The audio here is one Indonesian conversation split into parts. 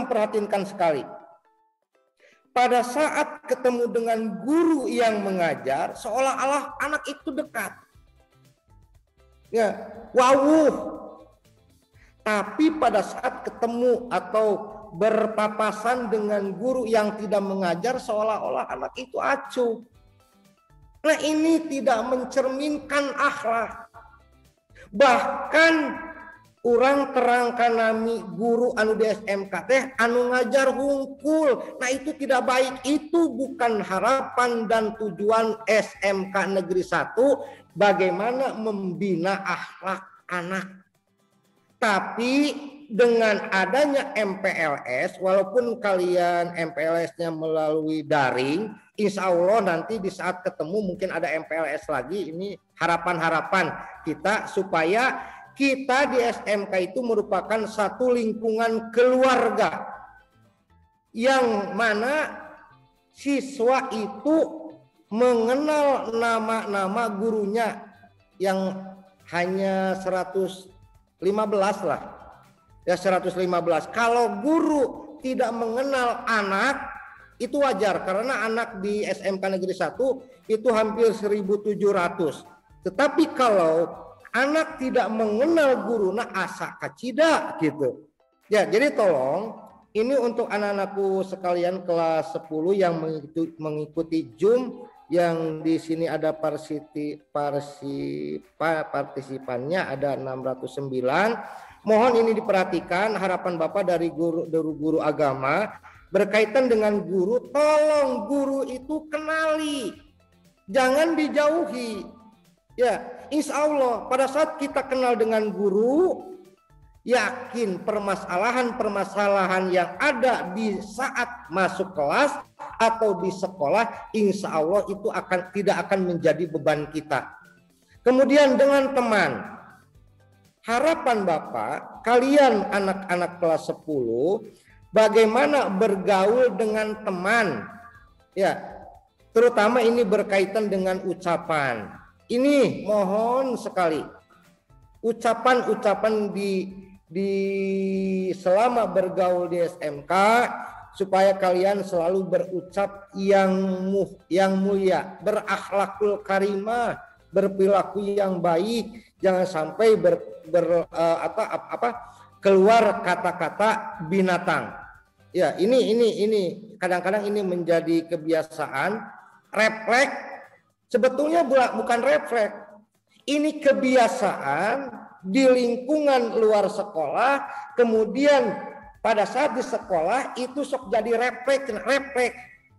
memperhatikan sekali. Pada saat ketemu dengan guru yang mengajar, seolah-olah anak itu dekat. Ya, wawuh. Tapi pada saat ketemu atau berpapasan dengan guru yang tidak mengajar, seolah-olah anak itu acuh. Nah, ini tidak mencerminkan akhlak. Bahkan orang terangkan nami guru anu di SMK teh anu ngajar hungkul. Nah, itu tidak baik. Itu bukan harapan dan tujuan SMK Negeri 1 bagaimana membina akhlak anak. Tapi dengan adanya MPLS, walaupun kalian MPLS-nya melalui daring, insya Allah nanti di saat ketemu mungkin ada MPLS lagi. Ini harapan-harapan kita supaya kita di SMK itu merupakan satu lingkungan keluarga yang mana siswa itu mengenal nama-nama gurunya yang hanya 115 lah. Ya 115. Kalau guru tidak mengenal anak itu wajar karena anak di SMK Negeri 1 itu hampir 1.700. Tetapi kalau anak tidak mengenal guru, nah asa kacida gitu. Ya, jadi tolong ini untuk anak-anakku sekalian kelas 10 yang mengikuti Zoom yang di sini ada partisipannya ada 609. Mohon ini diperhatikan harapan Bapak dari guru agama berkaitan dengan guru, tolong guru itu kenali. Jangan dijauhi. Ya, insya Allah pada saat kita kenal dengan guru, yakin permasalahan-permasalahan yang ada di saat masuk kelas atau di sekolah, insya Allah itu tidak akan menjadi beban kita. Kemudian dengan teman, harapan Bapak, kalian anak-anak kelas 10, bagaimana bergaul dengan teman. Ya, terutama ini berkaitan dengan ucapan. Ini mohon sekali ucapan-ucapan di selama bergaul di SMK supaya kalian selalu berucap yang mulia, berakhlakul karimah, berperilaku yang baik, jangan sampai keluar kata-kata binatang. Ya, ini kadang-kadang ini menjadi kebiasaan refleks. Sebetulnya bukan refleks. Ini kebiasaan di lingkungan luar sekolah, kemudian pada saat di sekolah itu sok jadi refleks.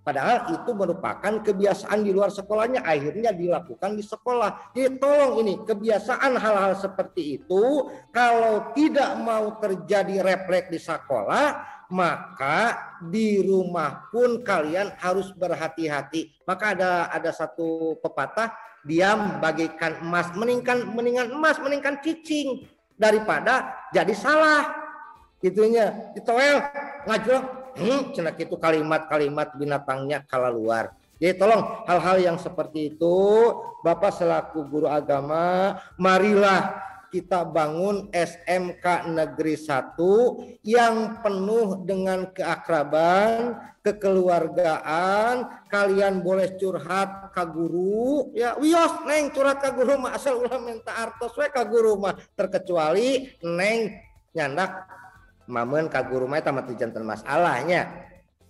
Padahal itu merupakan kebiasaan di luar sekolahnya, akhirnya dilakukan di sekolah. Jadi tolong ini kebiasaan hal-hal seperti itu, kalau tidak mau terjadi refleks di sekolah, maka di rumah pun kalian harus berhati-hati. Maka ada satu pepatah, diam bagaikan emas, mendingan cicing daripada jadi salah. Gitunya, ditoel ngajak cenah itu kalimat-kalimat binatangnya kala luar. Jadi tolong hal-hal yang seperti itu, Bapak selaku guru agama, marilah kita bangun SMK Negeri 1 yang penuh dengan keakraban, kekeluargaan. Kalian boleh curhat ke guru, ya wios neng curhat ke guru mah asal ulah minta artos we ke guru mah, terkecuali neng nyandak mamen ka guru mah eta mah janten masalahnya.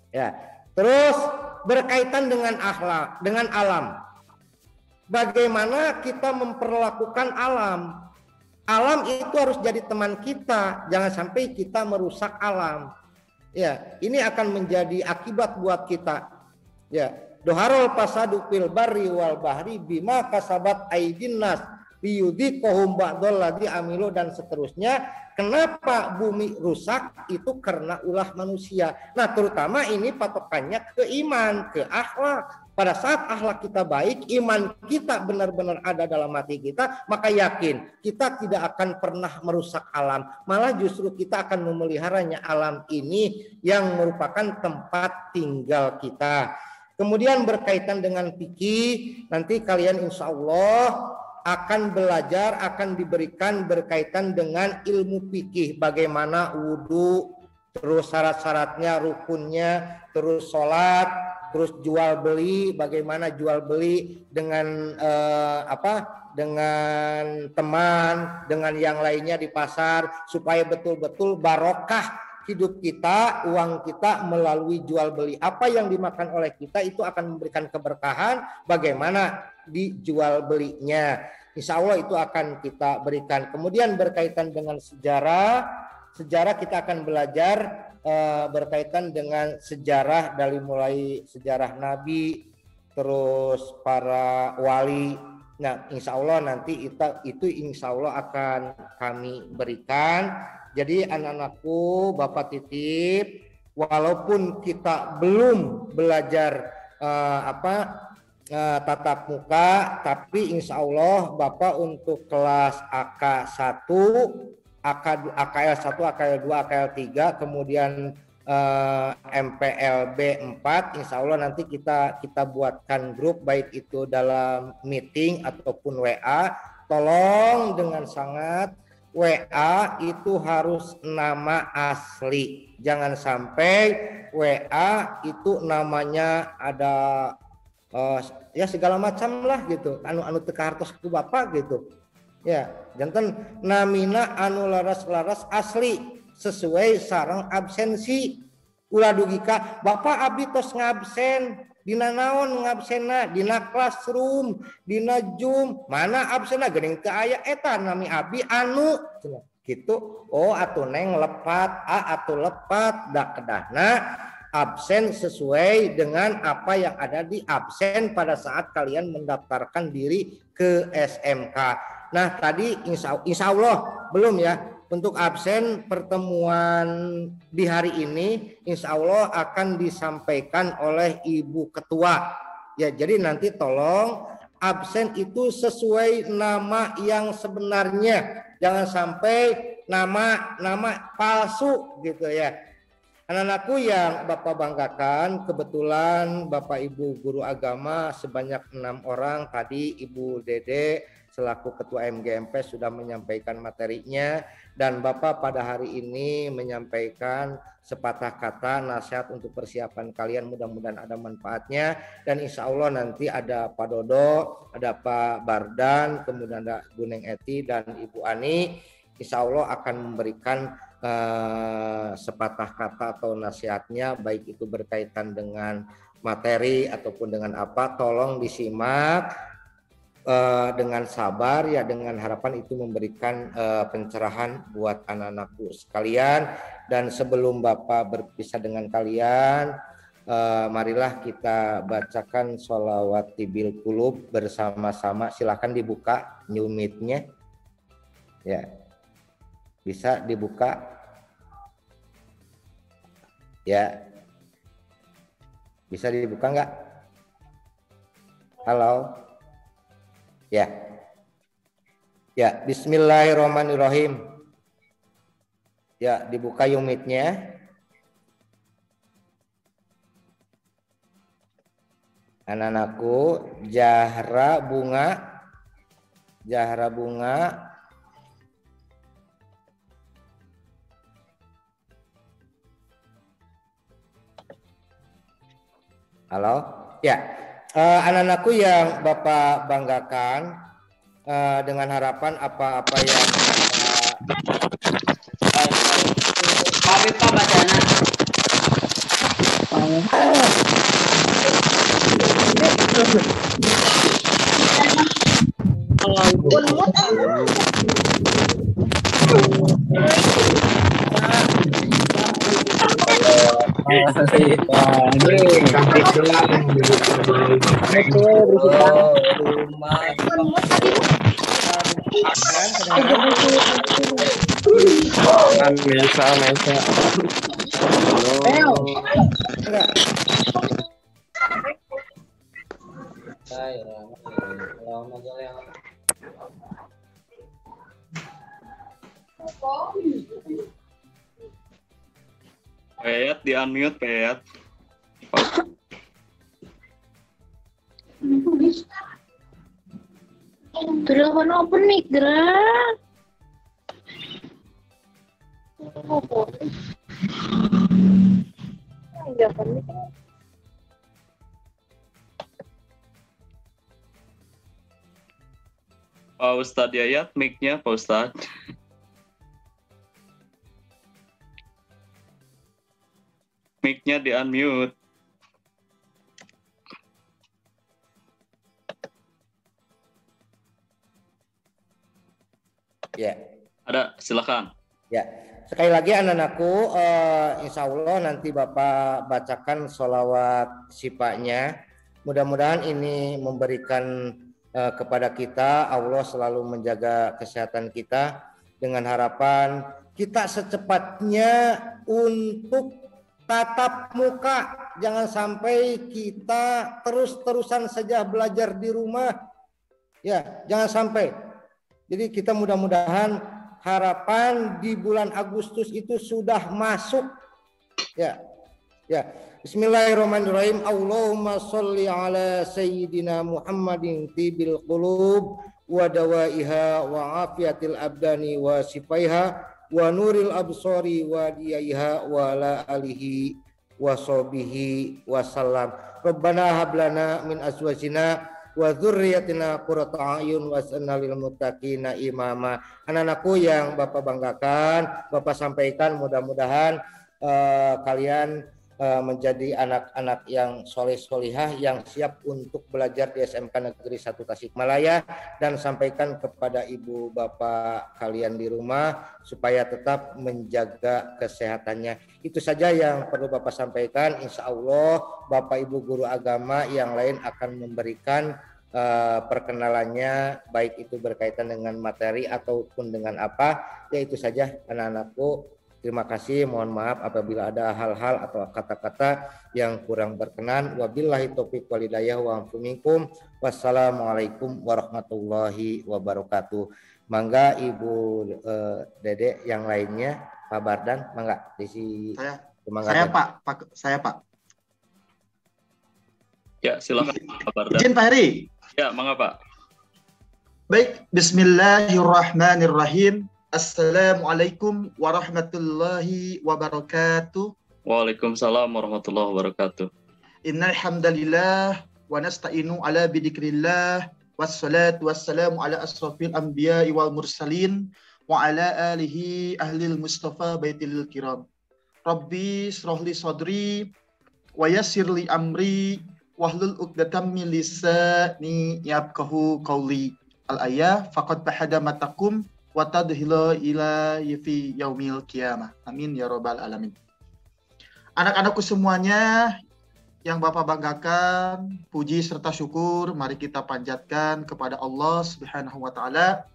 Ya. Terus berkaitan dengan akhlak, dengan alam. Bagaimana kita memperlakukan alam? Alam itu harus jadi teman kita, jangan sampai kita merusak alam. Ya, ini akan menjadi akibat buat kita. Ya, doharul fasadu fil barri wal bahri bima kasabat aydin nas biyudhiqhum ba'dal ladzi amilu dan seterusnya. Kenapa bumi rusak? Itu karena ulah manusia. Nah, terutama ini patokannya ke iman, ke akhlak. Pada saat akhlak kita baik, iman kita benar-benar ada dalam hati kita, maka yakin kita tidak akan pernah merusak alam. Malah justru kita akan memeliharanya alam ini yang merupakan tempat tinggal kita. Kemudian berkaitan dengan fikih, nanti kalian insya Allah akan belajar, akan diberikan berkaitan dengan ilmu fikih, bagaimana wudu, terus syarat-syaratnya, rukunnya, terus sholat, terus jual beli, bagaimana jual beli dengan dengan teman, dengan yang lainnya di pasar, supaya betul-betul barokah hidup kita, uang kita melalui jual beli. Apa yang dimakan oleh kita itu akan memberikan keberkahan, bagaimana dijual belinya. Insya Allah itu akan kita berikan. Kemudian berkaitan dengan sejarah kita akan belajar berkaitan dengan sejarah dari mulai sejarah Nabi, terus para wali. Nah, insya Allah nanti itu insya Allah akan kami berikan. Jadi anak-anakku, Bapak titip, walaupun kita belum belajar tatap muka, tapi insya Allah Bapak untuk kelas AK1, AKL 1, AKL 2, AKL 3, kemudian MPLB 4, insya Allah nanti kita buatkan grup, baik itu dalam meeting ataupun WA. Tolong dengan sangat WA itu harus nama asli, jangan sampai WA itu namanya ada ya segala macam lah gitu, anu teka hartos ku Bapak gitu ya, jantan namina anu laras asli sesuai sarang absensi. Ulah dugika Bapak abdi tos ngabsen dina naon ngabsenna, dina classroom, dina Zoom, mana absenna geuning teu aya eta nami abdi anu gitu. Oh atuh neng lepat, atuh lepat, da kedahna absen sesuai dengan apa yang ada di absen pada saat kalian mendaftarkan diri ke SMK. Nah tadi insya Allah belum ya. Untuk absen pertemuan di hari ini insya Allah akan disampaikan oleh Ibu Ketua. Ya, jadi nanti tolong absen itu sesuai nama yang sebenarnya. Jangan sampai nama palsu gitu ya. Anak-anakku yang Bapak banggakan, kebetulan Bapak Ibu guru agama sebanyak 6 orang. Tadi Ibu Dede selaku Ketua MGMP sudah menyampaikan materinya, dan Bapak pada hari ini menyampaikan sepatah kata nasihat untuk persiapan kalian, mudah-mudahan ada manfaatnya. Dan insya Allah nanti ada Pak Dodo, ada Pak Bardan, kemudian ada Bu Neng Eti dan Ibu Ani, insya Allah akan memberikan sepatah kata atau nasihatnya, baik itu berkaitan dengan materi ataupun dengan apa. Tolong disimak dengan sabar ya, dengan harapan itu memberikan pencerahan buat anak-anakku sekalian. Dan sebelum Bapak berpisah dengan kalian, marilah kita bacakan sholawat tibil kulub bersama-sama. Silahkan dibuka new meet-nya ya, bisa dibuka ya, bisa dibuka nggak? Halo. Ya, bismillahirrahmanirrahim. Ya, dibuka unitnya. Anak-anakku, Zahra Bunga. Halo, ya. Anak-anakku yang Bapak banggakan, dengan harapan apa-apa yang Habib Pak bacana. Mesa. Peyat di unmute Peyat. Telepon open mic gerak. Jangan mic. Pak Ustadz Yayat, mic-nya Pak Ustadz. Mic-nya di-unmute. Ya. Ada, silakan. Ya, sekali lagi anak-anakku, insya Allah nanti Bapak bacakan sholawat sifanya. Mudah-mudahan ini memberikan kepada kita, Allah selalu menjaga kesehatan kita dengan harapan kita secepatnya untuk tatap muka. Jangan sampai kita terus-terusan saja belajar di rumah. Ya, jangan sampai. Jadi kita mudah-mudahan harapan di bulan Agustus itu sudah masuk. Ya. Ya. Bismillahirrahmanirrahim. Allahumma sholli ala sayyidina Muhammadin tibil qulub wa dawaiha wa afiatil abdani wa sifaiha wa nuril absari wa diyaiha wa ala alihi wa sahbihi wa sallam. Rabbana hablana min azwajina wa dzurriyyatina qurrata a'yun was'alna lil muttaqina imama. Anak-anakku yang Bapak banggakan, Bapak sampaikan, mudah-mudahan kalian menjadi anak-anak yang soleh-solihah yang siap untuk belajar di SMK Negeri 1 Tasikmalaya, dan sampaikan kepada ibu bapak kalian di rumah supaya tetap menjaga kesehatannya. Itu saja yang perlu Bapak sampaikan. Insya Allah Bapak Ibu guru agama yang lain akan memberikan perkenalannya, baik itu berkaitan dengan materi ataupun dengan apa. Ya itu saja anak-anakku. Terima kasih, mohon maaf apabila ada hal-hal atau kata-kata yang kurang berkenan. Wabillahi taufiq wal hidayah wa afu minkum. Wassalamualaikum warahmatullahi wabarakatuh. Mangga Ibu Dede yang lainnya, Pak Bardan, mangga diisi. Saya Pak. Ya, silakan Pak Bardan. Izin Pak Heri. Ya, mangga Pak. Baik, bismillahirrahmanirrahim. Assalamualaikum warahmatullahi wabarakatuh. Waalaikumsalam warahmatullahi wabarakatuh. Innal hamdalillah wa nasta'inu ala bidzikrillah wassalatu wassalamu ala asrofil anbiya'i wal mursalin wa ala alihi ahlil mustafa baitil kiram. Rabbi shrahli sadri wa yassirli amri wahlul 'uqdatam min lisani yafqahu qawli. Al-ayah faqad bahada matakum wa tadhila ila fi yaumil qiyamah. Amin ya rabbal alamin. Anak-anakku semuanya yang Bapak banggakan, puji serta syukur mari kita panjatkan kepada Allah Subhanahu wa taala,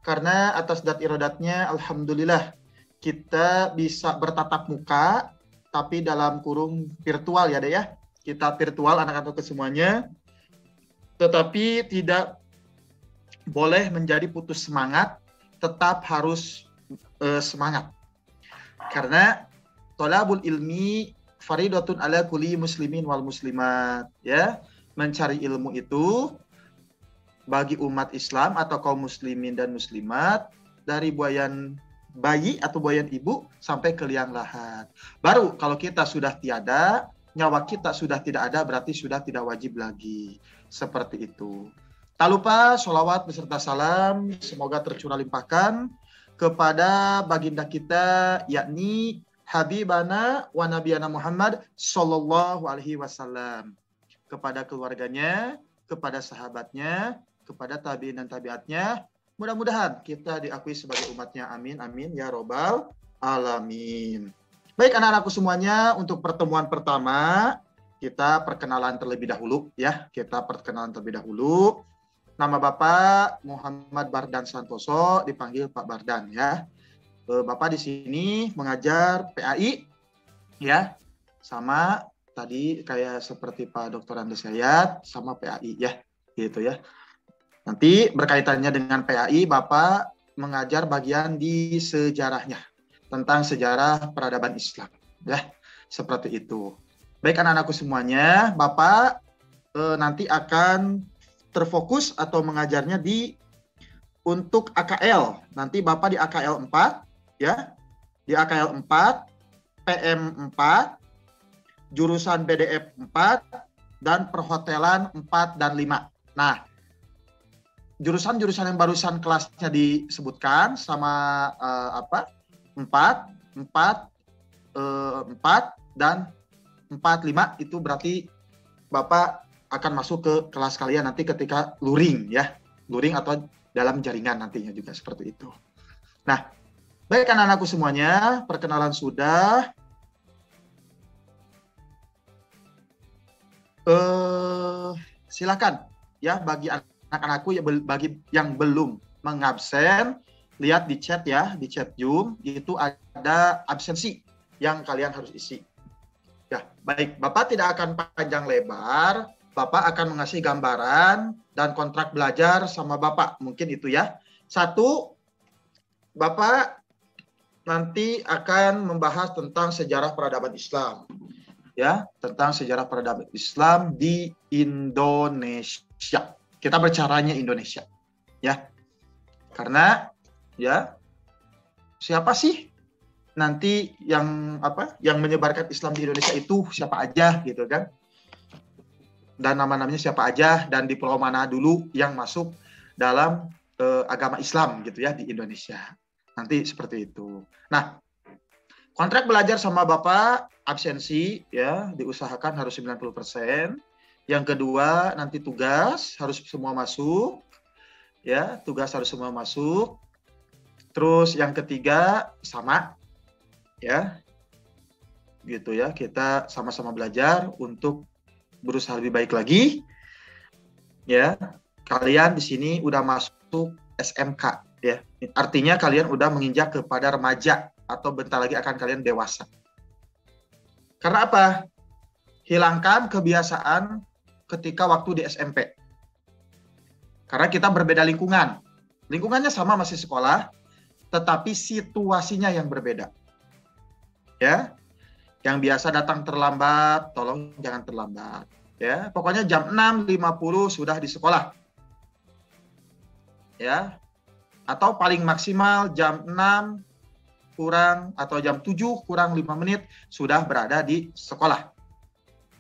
karena atas dat iradatnya alhamdulillah kita bisa bertatap muka tapi dalam kurung virtual ya Dek ya. Kita virtual anak-anakku semuanya, tetapi tidak boleh menjadi putus semangat, tetap harus semangat. Karena thalabul ilmi faridatun ala kulli muslimin wal muslimat, ya. Mencari ilmu itu bagi umat Islam atau kaum muslimin dan muslimat, dari buayan bayi atau buayan ibu sampai ke liang lahat. Baru kalau kita sudah tiada, nyawa kita sudah tidak ada, berarti sudah tidak wajib lagi. Seperti itu. Tak lupa sholawat beserta salam semoga tercurah limpahkan kepada baginda kita, yakni Habibana wa Nabiyana Muhammad Sallallahu Alaihi Wasallam, kepada keluarganya, kepada sahabatnya, kepada tabi'in dan tabiatnya. Mudah-mudahan kita diakui sebagai umatnya. Amin, amin ya robbal alamin. Baik anak-anakku semuanya, untuk pertemuan pertama kita perkenalan terlebih dahulu ya. Kita perkenalan terlebih dahulu. Nama Bapak Muhammad Bardan Santoso, dipanggil Pak Bardan ya. Bapak di sini mengajar PAI ya, sama tadi kayak seperti Pak Dr. Andes Yayat sama PAI ya, gitu ya. Nanti berkaitannya dengan PAI, Bapak mengajar bagian di sejarahnya, tentang sejarah peradaban Islam ya, seperti itu. Baik anak-anakku semuanya, Bapak nanti akan terfokus atau mengajarnya untuk AKL. Nanti Bapak di AKL 4 ya. Di AKL 4, PM 4, jurusan BDF 4, dan perhotelan 4 dan 5. Nah, jurusan-jurusan yang barusan kelasnya disebutkan sama 4, 4, 4, dan 4, 5 itu berarti Bapak akan masuk ke kelas kalian nanti ketika luring ya. Luring atau dalam jaringan nantinya juga seperti itu. Nah, baik anak-anakku semuanya, perkenalan sudah. Silakan ya bagi anak-anakku bagi yang belum mengabsen, lihat di chat ya, di chat Zoom itu ada absensi yang kalian harus isi. Ya, baik, Bapak tidak akan panjang lebar, Bapak akan mengasih gambaran dan kontrak belajar sama Bapak, mungkin itu ya. 1, Bapak nanti akan membahas tentang sejarah peradaban Islam. Ya, tentang sejarah peradaban Islam di Indonesia. Kita bicaranya Indonesia. Ya. Karena ya siapa sih nanti yang menyebarkan Islam di Indonesia itu siapa aja gitu kan? Dan nama-namanya siapa aja dan di pulau mana dulu yang masuk dalam agama Islam gitu ya di Indonesia. Nanti seperti itu. Nah, kontrak belajar sama Bapak absensi ya diusahakan harus 90%. Yang kedua nanti tugas harus semua masuk. Ya, tugas harus semua masuk. Terus yang ketiga sama ya. Gitu ya, kita sama-sama belajar untuk berusaha lebih baik lagi. Ya. Kalian di sini udah masuk SMK ya. Artinya kalian udah menginjak kepada remaja atau bentar lagi akan kalian dewasa. Karena apa? Hilangkan kebiasaan ketika waktu di SMP. Karena kita berbeda lingkungan. Lingkungannya sama masih sekolah, tetapi situasinya yang berbeda. Ya. Yang biasa datang terlambat, tolong jangan terlambat. Ya, pokoknya jam 6.50 sudah di sekolah. Ya. Atau paling maksimal jam 6 kurang atau jam 7 kurang 5 menit sudah berada di sekolah.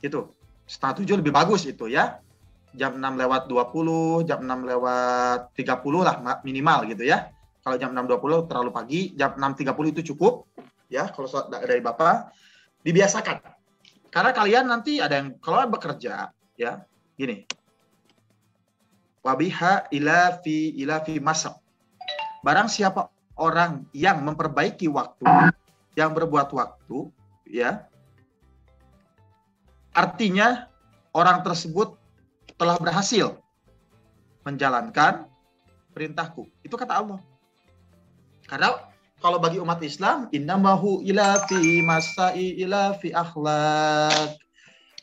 Itu. Setengah 7 lebih bagus itu ya. Jam 6:20, jam 6:30 lah minimal gitu ya. Kalau jam 6:20 terlalu pagi, jam 6:30 itu cukup. Ya, kalau dari Bapak dibiasakan. Karena kalian nanti ada yang kalau bekerja ya, gini. Wabiha ila fi masak. Barang siapa orang yang memperbaiki waktu, yang berbuat waktu, ya, artinya orang tersebut telah berhasil menjalankan perintahku. Itu kata Allah. Karena kalau bagi umat Islam, innamahu ila fi masai ila fi akhlak.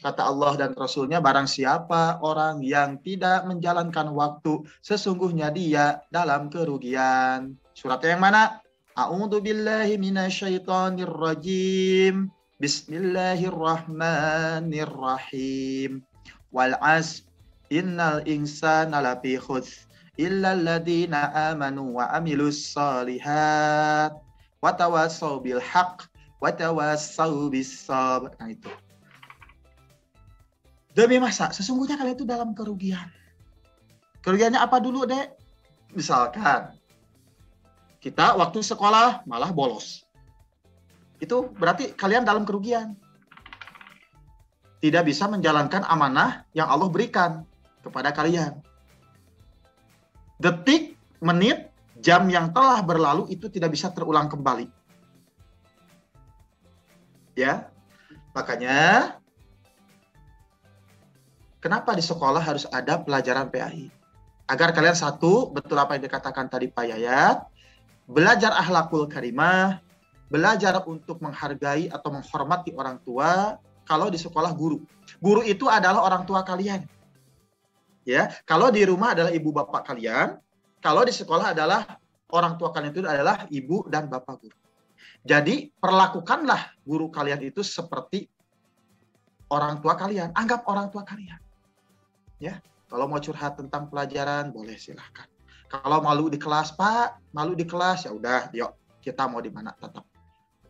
Kata Allah dan Rasulnya, barang siapa orang yang tidak menjalankan waktu, sesungguhnya dia dalam kerugian. Suratnya yang mana? A'udzu billahi minasyaitonir rajim. Bismillahirrahmanirrahim. Wal 'asr innal insana lafi khusr illa alladziina aamanu wa 'amilus shalihat wa tawassaw bil haqq wa tawassaw bis sabr. Nah itu. Demi masa, sesungguhnya kalian itu dalam kerugian. Kerugiannya apa dulu, Dek? Misalkan kita waktu sekolah malah bolos. Itu berarti kalian dalam kerugian. Tidak bisa menjalankan amanah yang Allah berikan kepada kalian. Detik, menit, jam yang telah berlalu itu tidak bisa terulang kembali. Ya. Makanya kenapa di sekolah harus ada pelajaran PAI? Agar kalian satu, betul apa yang dikatakan tadi Pak Yayat, belajar akhlakul karimah, belajar untuk menghargai atau menghormati orang tua. Kalau di sekolah guru itu adalah orang tua kalian. Ya, kalau di rumah adalah ibu bapak kalian, kalau di sekolah adalah orang tua kalian itu adalah ibu dan bapak guru. Jadi perlakukanlah guru kalian itu seperti orang tua kalian, anggap orang tua kalian. Ya, kalau mau curhat tentang pelajaran boleh silahkan. Kalau malu di kelas, Pak, malu di kelas, ya udah, yuk kita mau di mana tetap.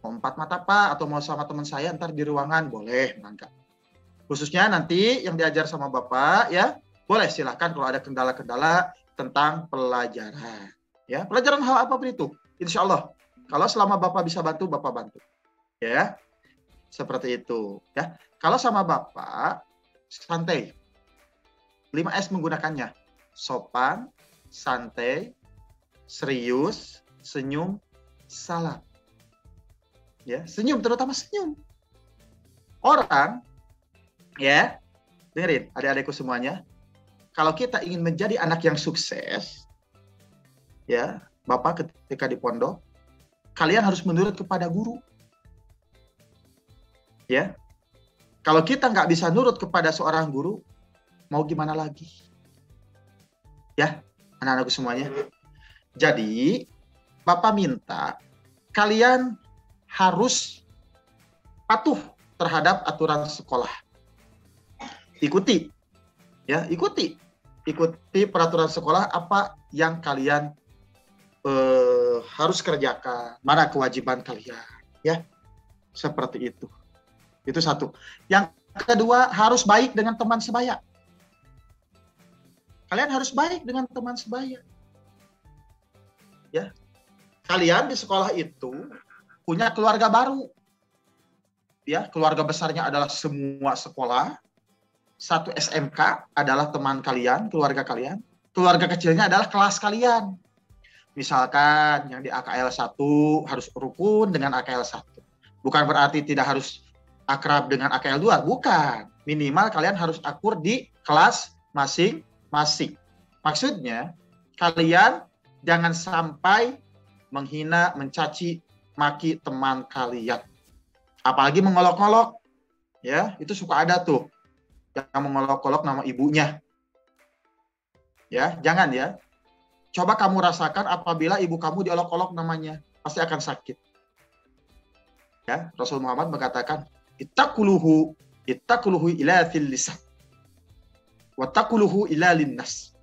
Mau 4 mata Pak, atau mau sama teman saya ntar di ruangan, boleh, mangga. Khususnya nanti yang diajar sama Bapak, ya, boleh silahkan kalau ada kendala-kendala tentang pelajaran. Ya, pelajaran hal apapun itu, insya Allah. Kalau selama Bapak bisa bantu, Bapak bantu. Ya, seperti itu. Ya, kalau sama Bapak, santai. 5S menggunakannya. Sopan, santai, serius, senyum, salam. Ya, senyum, terutama senyum. Orang, ya, dengerin adik-adikku semuanya, kalau kita ingin menjadi anak yang sukses, ya, Bapak ketika di pondok, kalian harus menurut kepada guru. Ya, kalau kita nggak bisa nurut kepada seorang guru, mau gimana lagi? Ya, anak-anakku semuanya. Jadi, Bapak minta kalian harus patuh terhadap aturan sekolah. Ikuti, ya, ikuti peraturan sekolah apa yang kalian harus kerjakan, mana kewajiban kalian, ya, seperti itu. Itu satu. Yang kedua, harus baik dengan teman sebaya. Kalian harus baik dengan teman sebaya. Ya. Kalian di sekolah itu punya keluarga baru. Ya, keluarga besarnya adalah semua sekolah. Satu SMK adalah teman kalian, keluarga kalian. Keluarga kecilnya adalah kelas kalian. Misalkan yang di AKL 1 harus rukun dengan AKL 1. Bukan berarti tidak harus akrab dengan AKL 2, bukan. Minimal kalian harus akur di kelas masing-masing. Maksudnya, kalian jangan sampai menghina, mencaci, maki teman kalian. Apalagi mengolok-olok. Ya, itu suka ada tuh yang mengolok-olok nama ibunya. Ya, jangan ya. Coba kamu rasakan apabila ibu kamu diolok-olok namanya, pasti akan sakit. Ya, Rasul Muhammad mengatakan, ittaquluhu ila fil lisan wa taquluhu ila linnas.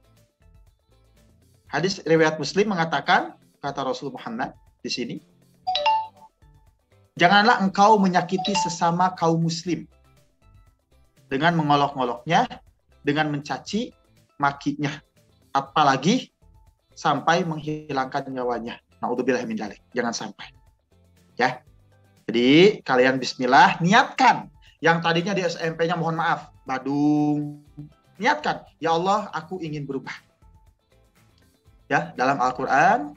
Hadis riwayat Muslim mengatakan, kata Rasul Muhammad di sini, janganlah engkau menyakiti sesama kaum muslim dengan mengolok-ngoloknya, dengan mencaci makinya, apalagi sampai menghilangkan nyawanya. Naudzubillah min dzalik. Jangan sampai. Ya. Jadi kalian bismillah, niatkan. Yang tadinya di SMP-nya mohon maaf, Badung. Niatkan, ya Allah, aku ingin berubah. Ya, dalam Al-Qur'an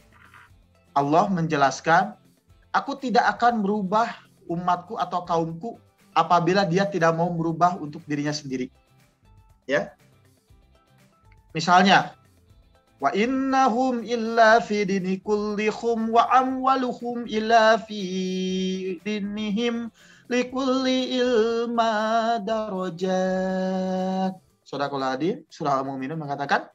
Allah menjelaskan, aku tidak akan merubah umatku atau kaumku apabila dia tidak mau merubah untuk dirinya sendiri. Ya. Misalnya, wa innahum illa fi dini kullihum wa amwaluhum illa fi dinihim likulli ilma darajat. Sadaqallahul adzim, surah Al-Mu'minun mengatakan,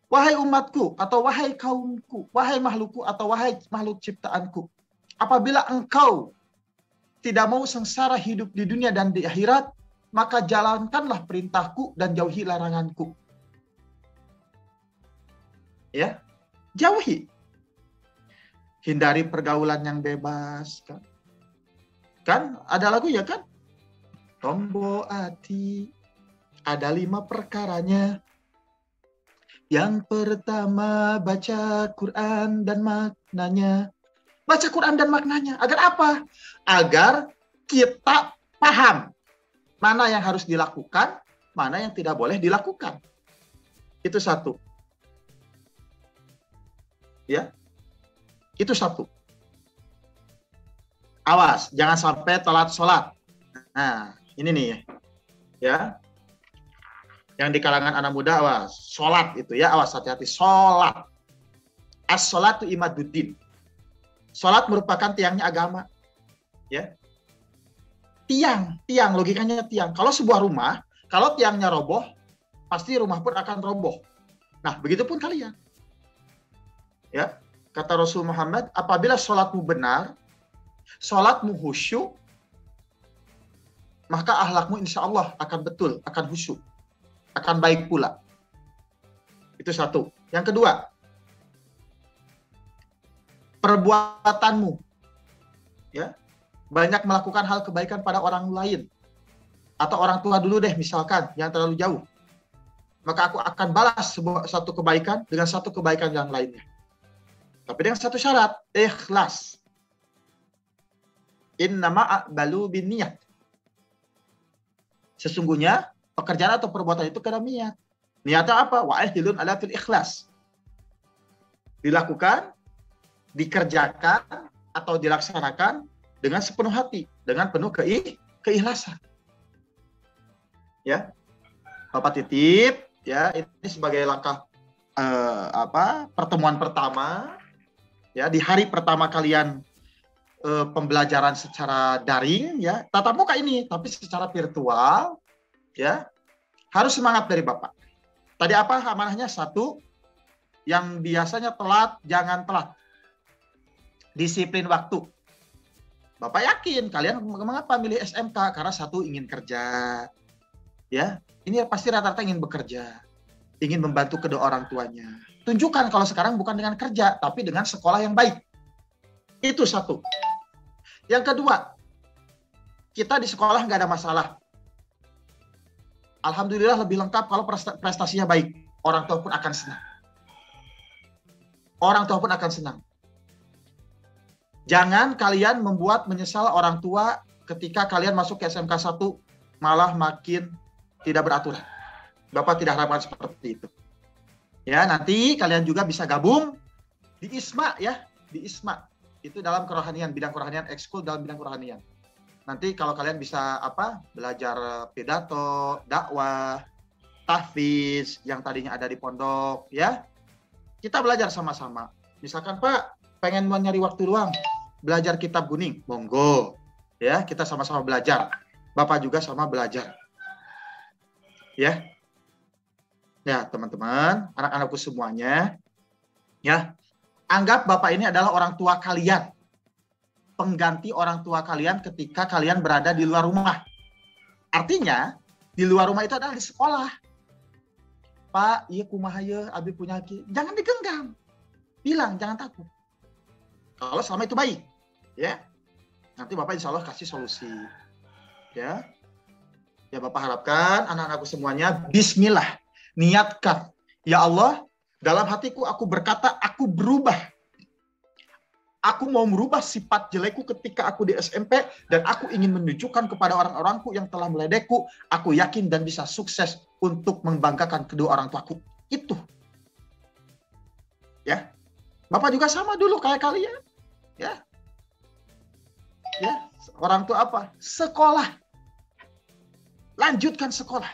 wahai umatku atau wahai kaumku, wahai makhlukku atau wahai makhluk ciptaanku, apabila engkau tidak mau sengsara hidup di dunia dan di akhirat, maka jalankanlah perintahku dan jauhi laranganku. Ya, jauhi. Hindari pergaulan yang bebas. Kan ada lagu ya kan? Tombo ati, ada 5 perkaranya. Yang pertama, baca Quran dan maknanya. Baca Quran dan maknanya. Agar apa? Agar kita paham mana yang harus dilakukan, mana yang tidak boleh dilakukan. Itu satu. Ya. Itu satu. Awas, jangan sampai telat sholat. Nah, ini nih. Ya. Yang di kalangan anak muda, awas, sholat itu ya, awas, hati-hati, sholat. As-sholatu imaduddin. Sholat merupakan tiangnya agama. Ya. Tiang, logikanya tiang. Kalau sebuah rumah, kalau tiangnya roboh, pasti rumah pun akan roboh. Nah, begitupun kalian. Ya, kata Rasul Muhammad, apabila sholatmu benar, sholatmu khusyuk, maka akhlakmu insya Allah akan betul, akan khusyuk. Akan baik pula. Itu satu. Yang kedua, perbuatanmu ya, banyak melakukan hal kebaikan pada orang lain, atau orang tua dulu deh misalkan, yang terlalu jauh, maka aku akan balas satu kebaikan dengan satu kebaikan yang lainnya. Tapi dengan satu syarat, ikhlas. Innama a'balu binniyat. Sesungguhnya pekerjaan atau perbuatan itu karena niat. Niatnya apa? Wa ahdilun ala fil ikhlas. Dilakukan, dikerjakan, atau dilaksanakan dengan sepenuh hati, dengan penuh keikhlasan. Ya, Bapak titip, ya, ini sebagai langkah pertemuan pertama, ya, di hari pertama kalian pembelajaran secara daring, ya, tatap muka ini, tapi secara virtual, ya, harus semangat dari Bapak. Tadi apa amanahnya? Satu, yang biasanya telat, jangan telat. Disiplin waktu. Bapak yakin kalian mengapa milih SMK? Karena satu, ingin kerja. Ya, ini pasti rata-rata ingin bekerja. Ingin membantu kedua orang tuanya. Tunjukkan kalau sekarang bukan dengan kerja, tapi dengan sekolah yang baik. Itu satu. Yang kedua, kita di sekolah nggak ada masalah. Alhamdulillah lebih lengkap kalau prestasinya baik. Orang tua pun akan senang. Orang tua pun akan senang. Jangan kalian membuat menyesal orang tua ketika kalian masuk ke SMK 1 malah makin tidak beraturan. Bapak tidak harapkan seperti itu. Ya, nanti kalian juga bisa gabung di ISMA, ya, di ISMA. Itu dalam kerohanian, bidang kerohanian, ekskul dalam bidang kerohanian. Nanti kalau kalian bisa belajar pidato, dakwah, tahfiz yang tadinya ada di pondok, ya. Kita belajar sama-sama. Misalkan Pak, pengen nyari waktu luang, belajar kitab kuning, monggo. Ya, kita sama-sama belajar. Bapak juga sama belajar. Ya. Ya, teman-teman, anak-anakku semuanya, ya. Anggap Bapak ini adalah orang tua kalian. Pengganti orang tua kalian ketika kalian berada di luar rumah. Artinya, di luar rumah itu adalah di sekolah. Pak, iya kumaha ya, abi punya ki. Jangan digenggam. Bilang, jangan takut. Kalau selama itu baik, ya. Nanti Bapak insya Allah kasih solusi. Ya. Ya, Bapak harapkan anak-anakku semuanya bismillah, niatkan. Ya Allah, dalam hatiku aku berkata, aku berubah. Aku mau merubah sifat jelekku ketika aku di SMP dan aku ingin menunjukkan kepada orang-orangku yang telah meledekku, aku yakin dan bisa sukses untuk membanggakan kedua orang tuaku. Itu. Ya. Bapak juga sama dulu kayak kalian. Ya. Ya, orang tua apa? Sekolah. Lanjutkan sekolah.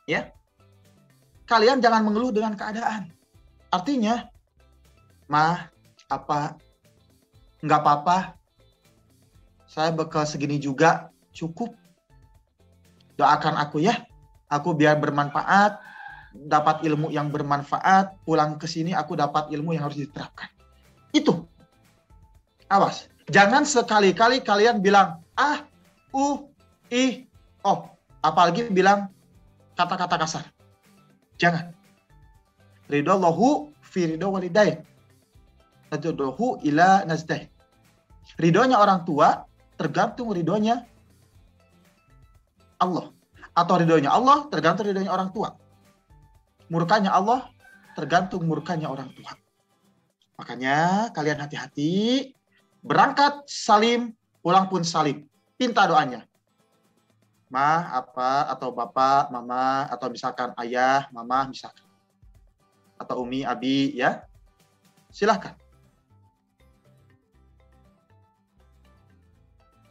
Ya. Kalian jangan mengeluh dengan keadaan. Artinya, nggak apa-apa, saya bekal segini juga cukup, doakan aku ya, aku biar bermanfaat, dapat ilmu yang bermanfaat, pulang ke sini aku dapat ilmu yang harus diterapkan. Itu, awas, jangan sekali-kali kalian bilang apalagi bilang kata-kata kasar, jangan. Ridallahu fi ridho walidain. Najodohu ila nazdah. Ridhonya orang tua tergantung ridhonya Allah. Atau ridhonya Allah tergantung ridhonya orang tua. Murkanya Allah tergantung murkanya orang tua. Makanya kalian hati-hati. Berangkat salim, pulang pun salim. Pinta doanya. Atau bapak, mama, atau misalkan ayah, mama, misalkan. Atau umi, abi, ya. Silahkan.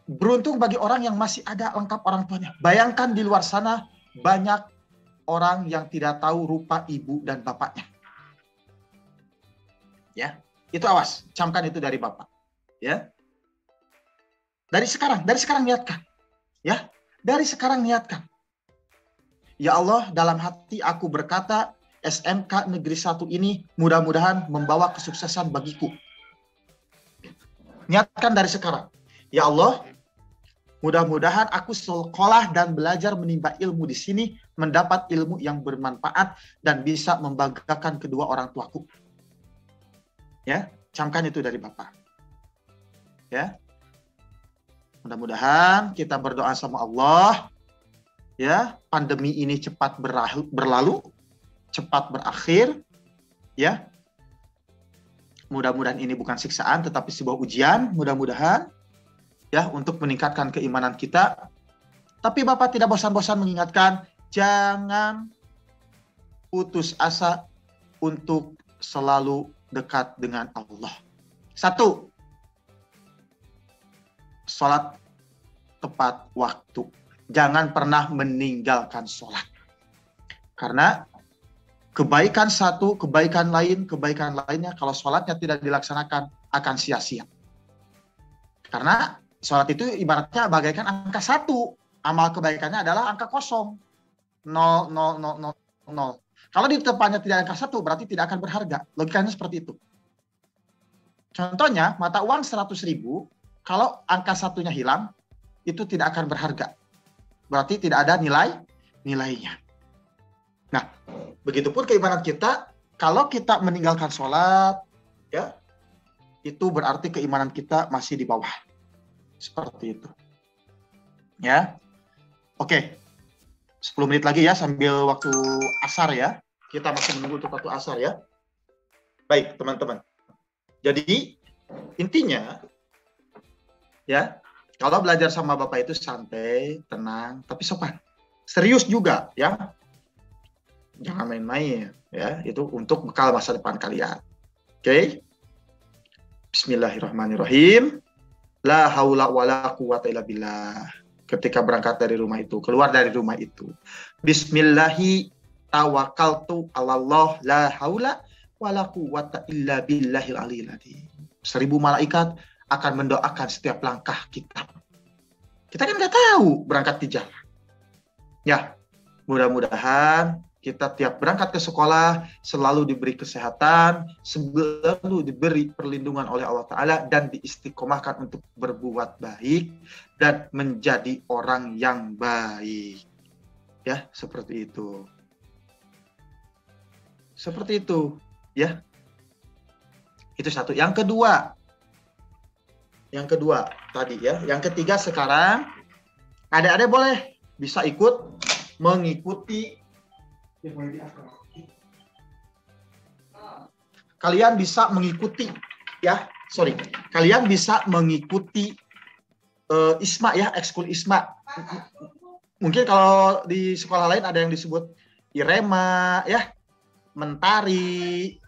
Beruntung bagi orang yang masih ada lengkap orang tuanya. Bayangkan di luar sana banyak orang yang tidak tahu rupa ibu dan bapaknya. Ya, itu awas, camkan itu dari Bapak. Ya. Dari sekarang niatkan. Ya, dari sekarang niatkan. Ya Allah, dalam hati aku berkata, SMK Negeri 1 ini mudah-mudahan membawa kesuksesan bagiku. Niatkan dari sekarang. Ya Allah, mudah-mudahan aku sekolah dan belajar menimba ilmu di sini, mendapat ilmu yang bermanfaat dan bisa membanggakan kedua orang tuaku. Ya, camkan itu dari Bapak. Ya. Mudah-mudahan kita berdoa sama Allah, ya, pandemi ini cepat berlalu, cepat berakhir, ya. Mudah-mudahan ini bukan siksaan tetapi sebuah ujian, mudah-mudahan ya untuk meningkatkan keimanan kita. Tapi Bapak tidak bosan-bosan mengingatkan, jangan putus asa untuk selalu dekat dengan Allah. 1, sholat tepat waktu. Jangan pernah meninggalkan sholat. Karena kebaikan satu, kebaikan lainnya, kalau sholatnya tidak dilaksanakan, akan sia-sia. Karena sholat itu ibaratnya bagaikan angka 1. Amal kebaikannya adalah angka kosong. 0, 0, 0, 0, 0. Kalau di depannya tidak angka 1, berarti tidak akan berharga. Logikanya seperti itu. Contohnya, mata uang 100.000, kalau angka 1-nya hilang, itu tidak akan berharga. Berarti tidak ada nilainya. Nah, begitupun keimanan kita, kalau kita meninggalkan sholat, ya, itu berarti keimanan kita masih di bawah. Seperti itu. Ya. Oke. 10 menit lagi ya, sambil waktu asar ya. Kita masih menunggu untuk waktu asar ya. Baik, teman-teman. Jadi, intinya, ya, kalau belajar sama Bapak itu santai, tenang, tapi sopan. Serius juga, ya. Jangan main-main, ya. Itu untuk bekal masa depan kalian. Oke? Bismillahirrahmanirrahim. La haula wala quwata illa billah. Ketika berangkat dari rumah itu, keluar dari rumah itu. Bismillahi tawakkaltu 'alallah la haula wala quwata illa billahil aliyil azim. 1000 malaikat akan mendoakan setiap langkah kita. Kita kan nggak tahu berangkat di jalan. Ya, mudah-mudahan kita tiap berangkat ke sekolah selalu diberi kesehatan, selalu diberi perlindungan oleh Allah Ta'ala, dan diistiqomahkan untuk berbuat baik dan menjadi orang yang baik. Ya, seperti itu. Seperti itu, ya. Itu satu. Yang kedua tadi ya. Yang ketiga sekarang, adik-adik boleh bisa mengikuti. Kalian bisa mengikuti ya, kalian bisa mengikuti ISMA ya, ekskul ISMA. Mungkin kalau di sekolah lain ada yang disebut Irema ya, Mentari,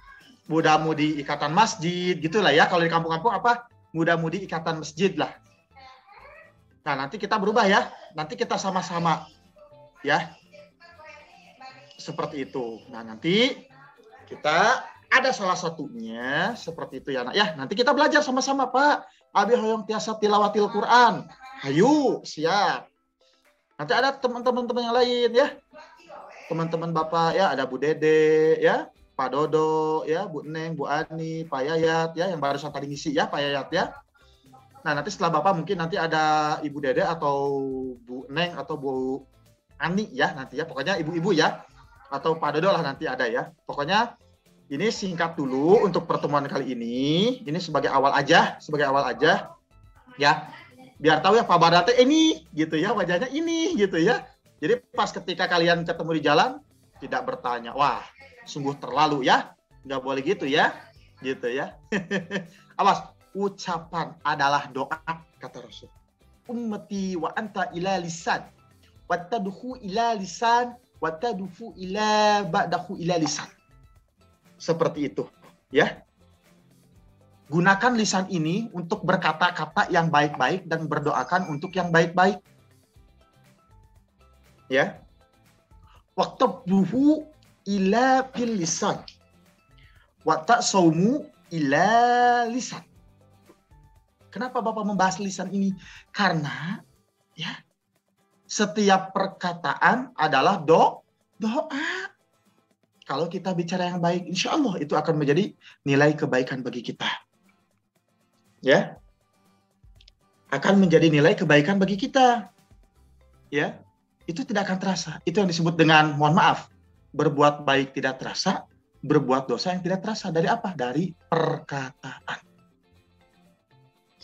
Muda-mudi Ikatan Masjid gitulah ya. Kalau di kampung-kampung apa? Muda-mudi Ikatan Masjid lah. Nah, nanti kita berubah ya. Nanti kita sama-sama ya. Seperti itu. Nah, nanti kita ada salah satunya seperti itu ya, Nak. Ya, nanti kita belajar sama-sama, Pak. Abi hoyong tiasa tilawatil Quran. Ayo, siap. Nanti ada teman-teman yang lain ya. Teman-teman Bapak ya, ada Bu Dede ya, Pak Dodo ya, Bu Neng, Bu Ani, Pak Yayat ya, yang barusan tadi ngisi ya, Pak Yayat ya. Nah, nanti setelah Bapak mungkin nanti ada Ibu Dede atau Bu Neng atau Bu Ani ya nanti ya. Pokoknya ibu-ibu ya. Atau Pak Dodo lah nanti ada ya. Pokoknya ini singkat dulu untuk pertemuan kali ini. Ini sebagai awal aja ya. Biar tahu ya Pak Bardate ini gitu ya, wajahnya ini gitu ya. Jadi pas ketika kalian ketemu di jalan tidak bertanya, wah sungguh terlalu ya. Nggak boleh gitu ya. Gitu ya. Awas, ucapan adalah doa kata Rasul. Ummati wa anta ila lisan. Wa tadhu ila lisan. Watadufu ila ba'dahu ila lisan. Seperti itu, ya. Gunakan lisan ini untuk berkata-kata yang baik-baik dan berdoakan untuk yang baik-baik. Ya. Waqtabduhu ila bil lisan. Wa ta'sawmu ila lisan. Kenapa Bapak membahas lisan ini? Karena ya, setiap perkataan adalah doa. Kalau kita bicara yang baik, insya Allah itu akan menjadi nilai kebaikan bagi kita. Ya, akan menjadi nilai kebaikan bagi kita. Ya, itu tidak akan terasa. Itu yang disebut dengan, mohon maaf, berbuat baik tidak terasa, berbuat dosa yang tidak terasa. Dari apa? Dari perkataan.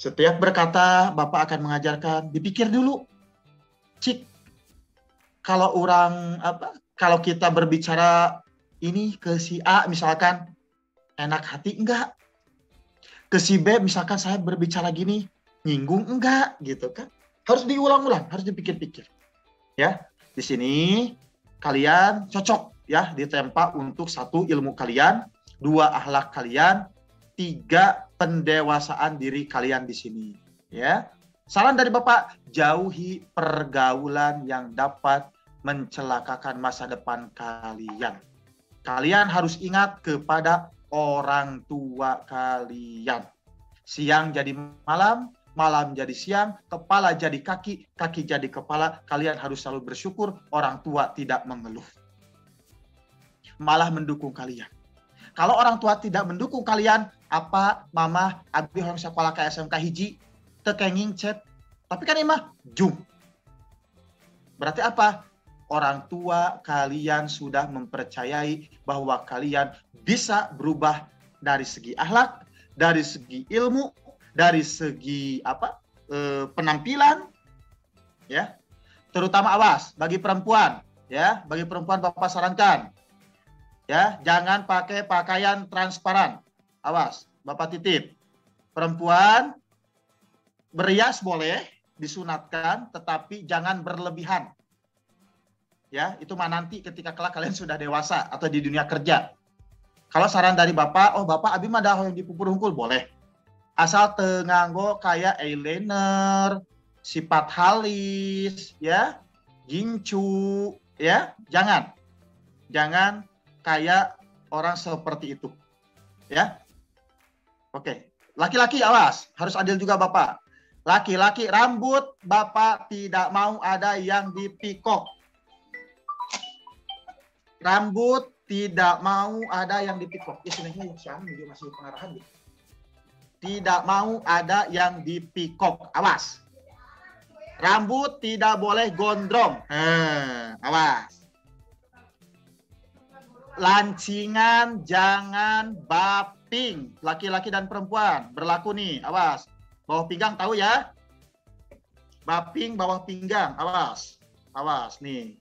Setiap berkata, Bapak akan mengajarkan, dipikir dulu. Cik, kalau kalau kita berbicara ini ke si A misalkan, enak hati enggak? Ke si B misalkan saya berbicara gini, nyinggung enggak gitu kan? Harus diulang-ulang, harus dipikir-pikir. Ya, di sini kalian cocok ya ditempa untuk 1 ilmu kalian, 2 akhlak kalian, 3 pendewasaan diri kalian di sini. Ya, saran dari Bapak, jauhi pergaulan yang dapat mencelakakan masa depan kalian. Kalian harus ingat kepada orang tua kalian. Siang jadi malam, malam jadi siang, kepala jadi kaki, kaki jadi kepala. Kalian harus selalu bersyukur orang tua tidak mengeluh, malah mendukung kalian. Kalau orang tua tidak mendukung kalian, apa mama abi orang sekolah ke SMK hiji tekenging chat, tapi kan imah jum. Berarti apa? Orang tua kalian sudah mempercayai bahwa kalian bisa berubah dari segi akhlak, dari segi ilmu, dari segi penampilan, ya. Terutama awas bagi perempuan, ya. Bagi perempuan Bapak sarankan, ya, jangan pakai pakaian transparan. Awas, Bapak titip. Perempuan berias boleh, disunatkan, tetapi jangan berlebihan. Ya, itu mah nanti ketika kelak kalian sudah dewasa atau di dunia kerja. Kalau saran dari Bapak, oh Bapak abi mah dah yang dipupur hungkul boleh. Asal tenganggo kayak eyeliner, sifat halus, ya, gincu, ya, jangan kayak orang seperti itu, ya. Oke, laki-laki awas, harus adil juga Bapak. Laki-laki rambut Bapak tidak mau ada yang dipikok. Rambut tidak mau ada yang dipikok. Ya sebenarnya yang siang juga masih pengarahan gitu. Tidak mau ada yang dipikok. Awas. Rambut tidak boleh gondrong. Awas. Lancingan jangan baping. Laki-laki dan perempuan berlaku nih. Awas. Bawah pinggang tahu ya? Baping bawah pinggang. Awas. Awas nih.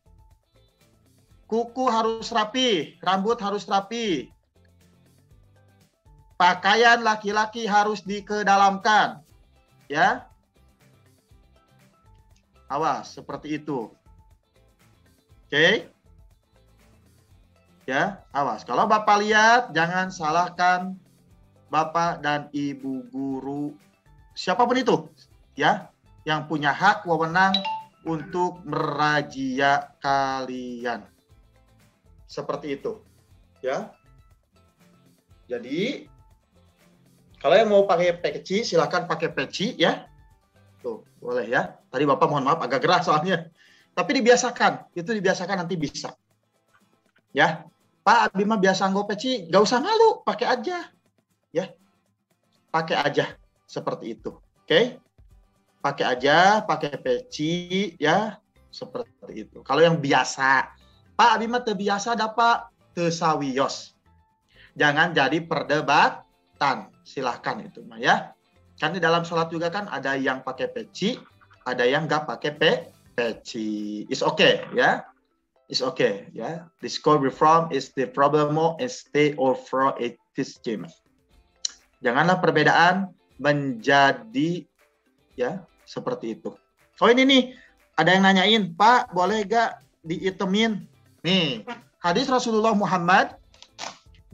Kuku harus rapi, rambut harus rapi. Pakaian laki-laki harus dikedalamkan. Ya. Awas, seperti itu. Oke. Ya, awas. Kalau Bapak lihat, jangan salahkan Bapak dan Ibu guru. Siapapun itu, ya, yang punya hak wewenang untuk merazia kalian. Seperti itu, ya. Jadi, kalau yang mau pakai peci, silakan pakai peci, ya. Tuh, boleh ya. Tadi Bapak mohon maaf agak gerah soalnya. Tapi dibiasakan, itu dibiasakan nanti bisa. Ya, Pak Abi mah biasa nggak peci, nggak usah malu, pakai aja, ya. Pakai aja, seperti itu, oke? Pakai aja, pakai peci, ya, seperti itu. Kalau yang biasa, Pak Abi mah terbiasa dapat tesawiyos. Jangan jadi perdebatan. Silahkan itu mah ya. Kan di dalam sholat juga kan ada yang pakai peci, ada yang nggak pakai peci. It's okay ya. It's okay ya. This call reform is the problem is stay or for it is game. Janganlah perbedaan menjadi ya seperti itu. Oh ini nih ada yang nanyain, Pak boleh gak diitemin? Nih, hadis Rasulullah Muhammad,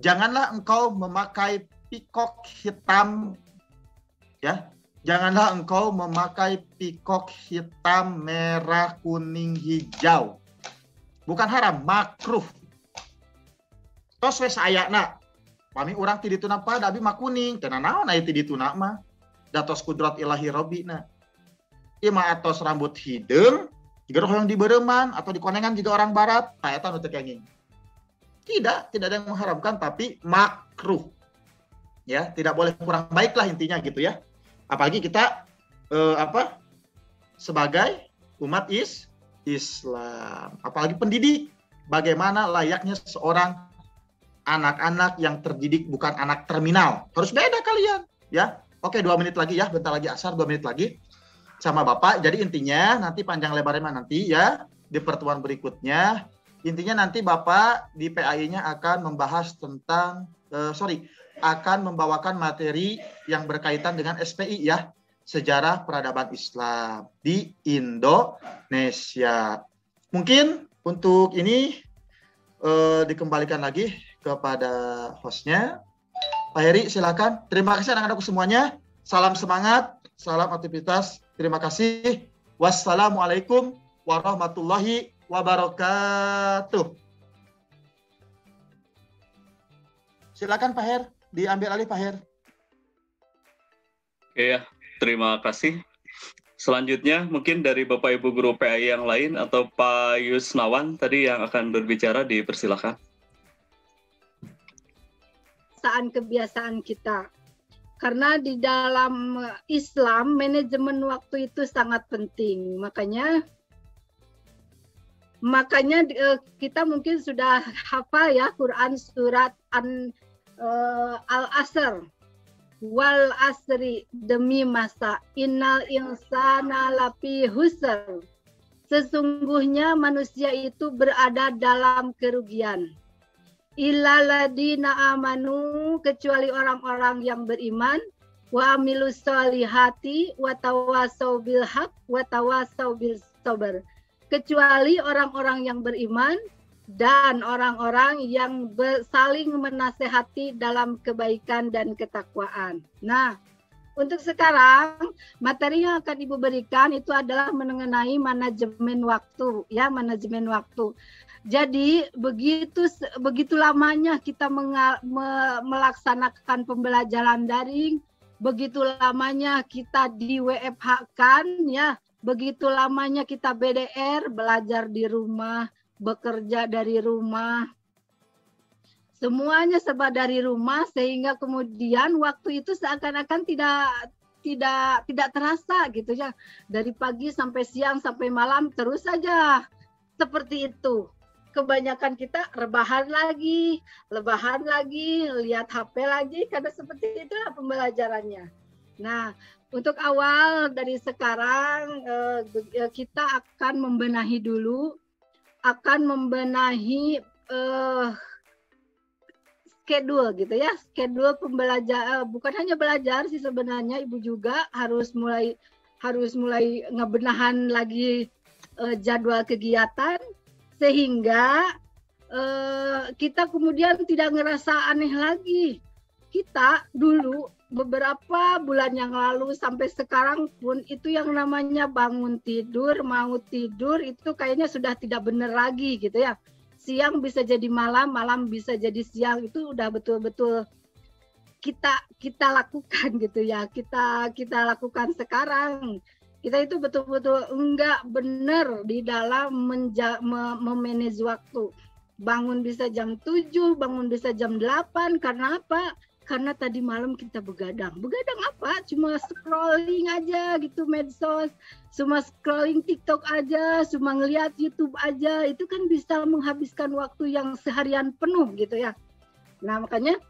janganlah engkau memakai pikok hitam, ya. Janganlah engkau memakai pikok hitam, merah, kuning, hijau. Bukan haram, makruh. Tos wes ayakna, pami urang ti dituna pada abi mah kuning, teu naon aya ti dituna mah. Datos kudrat ilahi rabbina. Ieu mah atos rambut hideung, gerah yang dibereman atau dikonengan juga orang barat, eta nu teu kenging. Tidak ada yang mengharamkan, tapi makruh. Ya, tidak boleh kurang baik lah intinya gitu ya. Apalagi kita sebagai umat Islam, apalagi pendidik, bagaimana layaknya seorang anak-anak yang terdidik, bukan anak terminal. Harus beda kalian, ya. Oke, 2 menit lagi ya, bentar lagi asar, 2 menit lagi sama Bapak. Jadi intinya nanti panjang lebarnya nanti ya di pertemuan berikutnya. Intinya nanti Bapak di PAI-nya akan membahas tentang akan membawakan materi yang berkaitan dengan SPI ya, sejarah peradaban Islam di Indonesia. Mungkin untuk ini dikembalikan lagi kepada hostnya. Pak Heri, silakan. Terima kasih anak-anakku semuanya. Salam semangat, salam aktivitas. Terima kasih. Wassalamualaikum warahmatullahi wabarakatuh. Silakan Pak Her, diambil alih Pak Her. Oke ya, terima kasih. Selanjutnya mungkin dari Bapak Ibu Guru PAI yang lain atau Pak Yusnawan tadi yang akan berbicara, dipersilakan. Kebiasaan kita. Karena di dalam Islam manajemen waktu itu sangat penting. Makanya kita mungkin sudah hafal ya Quran surat Al-Asr. Wal asri, demi masa, innal insana lafi husr. Sesungguhnya manusia itu berada dalam kerugian. Illa ladina amanu, kecuali orang-orang yang beriman, wa amilus solihati, wa tawasau bil haq, wa tawasau bil sabar. Kecuali orang-orang yang beriman dan orang-orang yang saling menasehati dalam kebaikan dan ketakwaan. Nah, untuk sekarang materi yang akan Ibu berikan itu adalah mengenai manajemen waktu, ya, manajemen waktu. Jadi begitu lamanya kita melaksanakan pembelajaran daring, begitu lamanya kita di WFH-kan, ya, begitu lamanya kita BDR, belajar di rumah, bekerja dari rumah, semuanya serba dari rumah, sehingga kemudian waktu itu seakan-akan tidak terasa gitu ya, dari pagi sampai siang sampai malam terus saja seperti itu. Kebanyakan kita rebahan lagi, lihat HP lagi, karena seperti itulah pembelajarannya. Nah, untuk awal dari sekarang kita akan membenahi dulu, schedule gitu ya, schedule pembelajaran. Bukan hanya belajar sih sebenarnya, Ibu juga harus mulai ngebenahan lagi jadwal kegiatan, sehingga kita kemudian tidak ngerasa aneh lagi. Kita dulu beberapa bulan yang lalu sampai sekarang pun itu yang namanya bangun tidur, mau tidur itu kayaknya sudah tidak benar lagi gitu ya. Siang bisa jadi malam, malam bisa jadi siang, itu udah betul-betul kita lakukan gitu ya. Kita lakukan sekarang. Kita itu betul-betul enggak benar di dalam memanage waktu. Bangun bisa jam 7, bangun bisa jam 8, karena apa? Karena tadi malam kita begadang. Begadang apa? Cuma scrolling aja gitu medsos, cuma scrolling TikTok aja, cuma ngeliat YouTube aja. Itu kan bisa menghabiskan waktu yang seharian penuh gitu ya. Nah, makanya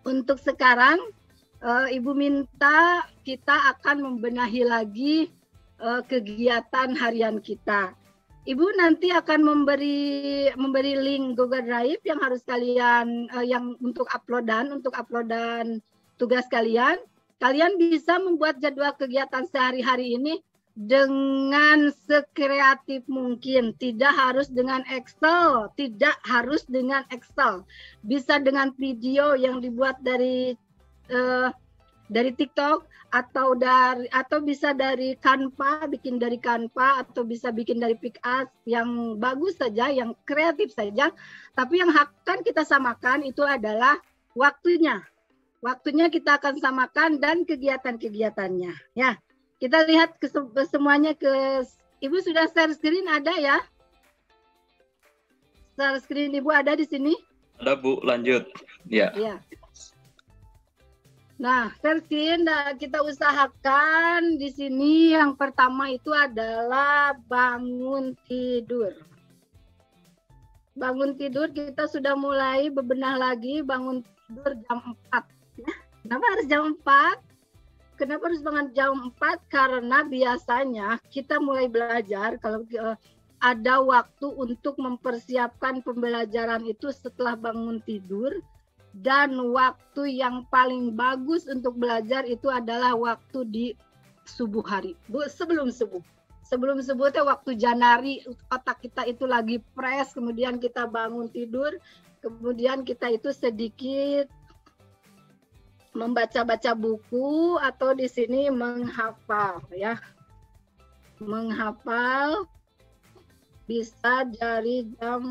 untuk sekarang Ibu minta kita akan membenahi lagi kegiatan harian kita. Ibu nanti akan memberi link Google Drive yang harus kalian yang untuk uploadan tugas kalian. Kalian bisa membuat jadwal kegiatan sehari-hari ini dengan sekreatif mungkin. Tidak harus dengan Excel, Bisa dengan video yang dibuat dari TikTok atau bisa dari Canva, bikin dari Canva, atau bisa bikin dari Picas yang bagus saja, yang kreatif saja. Tapi yang akan kita samakan itu adalah waktunya. Waktunya kita akan samakan dan kegiatan-kegiatannya. Ya, kita lihat semuanya Ibu sudah share screen, ada ya? Share screen Ibu ada di sini? Ada Bu, lanjut. Ya. Ya. Nah, versin kita usahakan di sini yang pertama itu adalah bangun tidur. Bangun tidur kita sudah mulai bebenah lagi, bangun tidur jam 4. Ya. Kenapa harus jam 4? Kenapa harus bangun jam 4? Karena biasanya kita mulai belajar kalau ada waktu untuk mempersiapkan pembelajaran itu setelah bangun tidur, dan waktu yang paling bagus untuk belajar itu adalah waktu di subuh hari, sebelum subuh. Sebelum subuh itu waktu janari, otak kita itu lagi fresh, kemudian kita bangun tidur, kemudian kita itu sedikit membaca-baca buku atau di sini menghafal ya. Menghafal bisa dari jam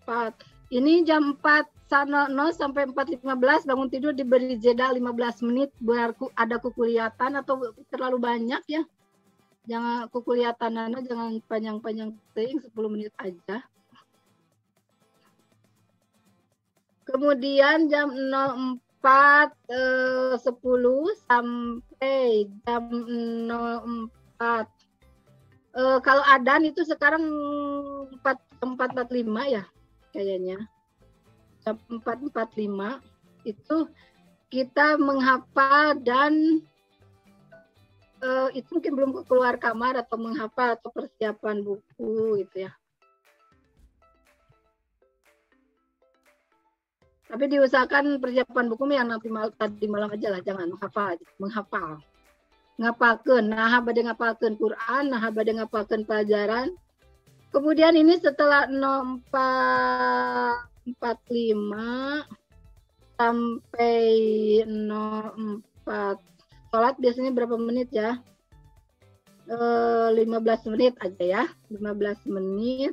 4. Ini jam 4.00 sampai 4.15 bangun tidur, diberi jeda 15 menit biar ada kukuliatan atau terlalu banyak ya. Jangan kukuliatan jangan panjang-panjang, 10 menit aja. Kemudian jam 04.10 sampai jam 04. Kalau adzan itu sekarang 4.45 ya kayaknya. Jam 4.45 itu kita menghafal dan itu mungkin belum keluar kamar atau menghafal atau persiapan buku gitu ya. Tapi diusahakan persiapan buku yang nanti tadi malam aja lah, jangan menghafal. Ngapalkeun, nah bade ngapalkeun Quran, nah bade ngapalkeun pelajaran. Kemudian ini setelah 04.45 sampai 04 sholat biasanya berapa menit ya? 15 menit aja ya. 15 menit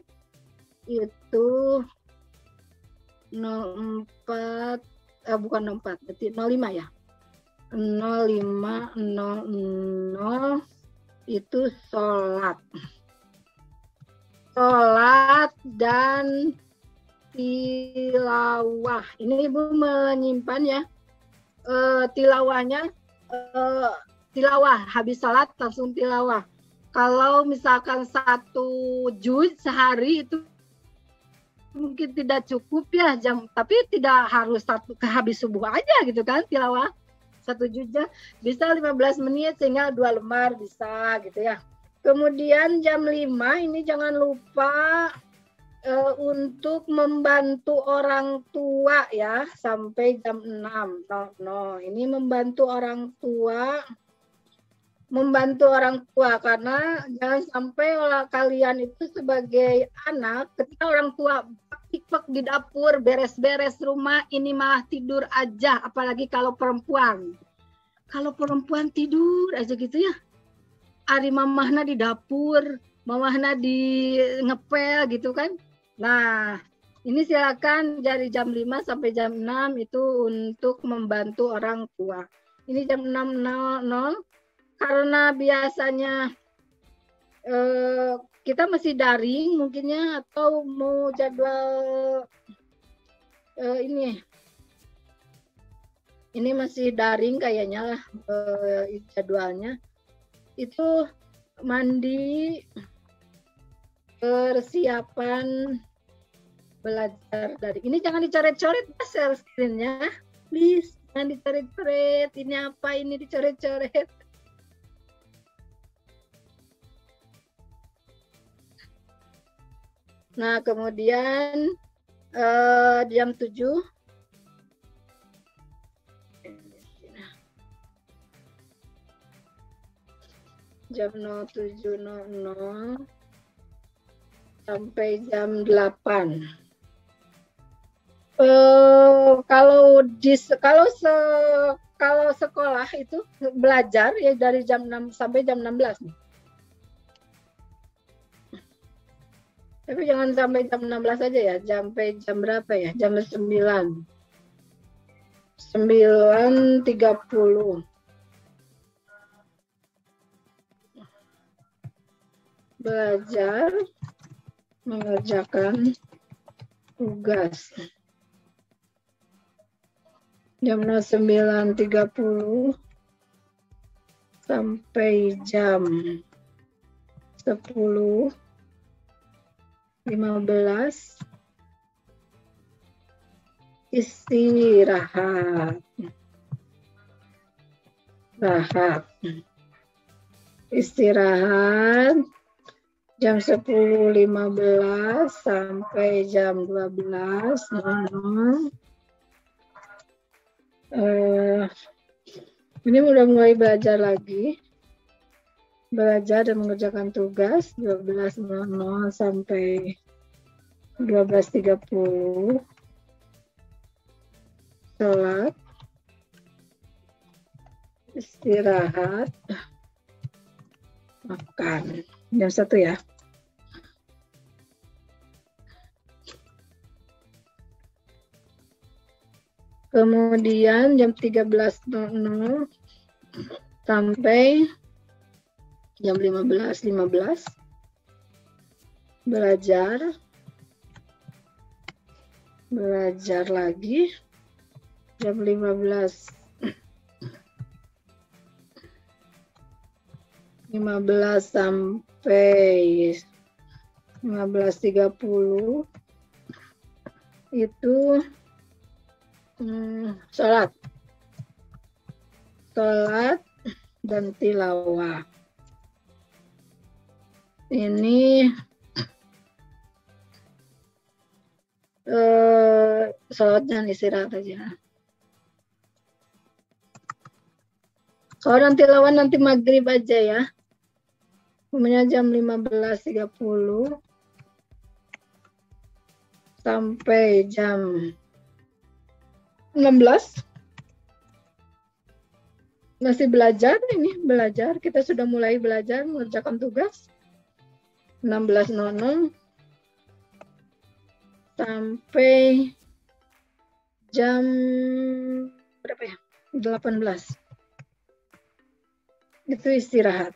itu 04, bukan 04, berarti 05 ya. 05.00 itu sholat. Sholat dan tilawah. Ini Ibu menyimpan ya. Tilawahnya tilawah, habis sholat langsung tilawah. Kalau misalkan 1 juz sehari itu mungkin tidak cukup ya jam, tapi tidak harus habis subuh aja gitu kan tilawah. 1 juz bisa 15 menit sehingga 2 lembar bisa gitu ya. Kemudian jam 5 ini jangan lupa untuk membantu orang tua ya sampai jam 6. Ini membantu orang tua karena jangan sampai kalian itu sebagai anak ketika orang tua piknik di dapur beres-beres rumah ini malah tidur aja, apalagi kalau perempuan. Kalau perempuan tidur aja gitu ya. Ari mamahna di dapur, mamahna di ngepel gitu kan. Nah, ini silakan dari jam 5 sampai jam 6 itu untuk membantu orang tua. Ini jam 6.00 karena biasanya kita masih daring mungkinnya atau mau jadwal ini masih daring kayaknya lah jadwalnya. Itu mandi, persiapan belajar dari ini jangan dicoret-coret share screen-nya, please jangan dicoret-coret. Ini apa ini dicoret-coret? Nah kemudian jam 7 jam 07.00 sampai jam 8. Kalau sekolah itu belajar ya dari jam 6 sampai jam 16 nih. Tapi jangan sampai jam 16 aja ya, sampai jam berapa ya? Jam 9. 9.30. Belajar mengerjakan tugas. Jam 9.30 sampai jam 10.15 istirahat. Istirahat jam 10.15 sampai jam 12.00. Ini udah mulai belajar lagi. Belajar dan mengerjakan tugas 12.00 sampai 12.30. Sholat. Istirahat. Makan. Jam 1 ya. Kemudian jam 13.00 sampai jam 15.15 belajar lagi jam 15 sampai 15.30 itu sholat dan tilawah. Ini sholat dan istirahat aja. Kalau nanti lawan nanti maghrib aja ya. Umumnya jam 15.30 sampai jam 16. Masih belajar ini, kita sudah mulai belajar mengerjakan tugas. 16.00 sampai jam berapa ya? 18. Itu istirahat.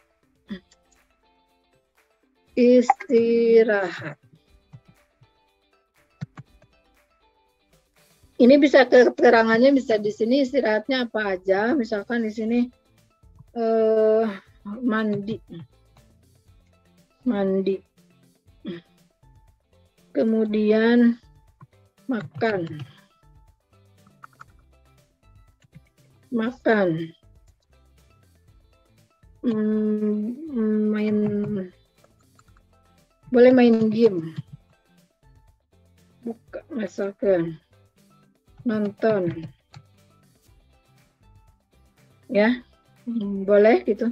Ini bisa keterangannya bisa di sini istirahatnya apa aja. Misalkan di sini mandi. Kemudian makan. Boleh main game. Buka misalkan. Nonton. Ya. Boleh gitu.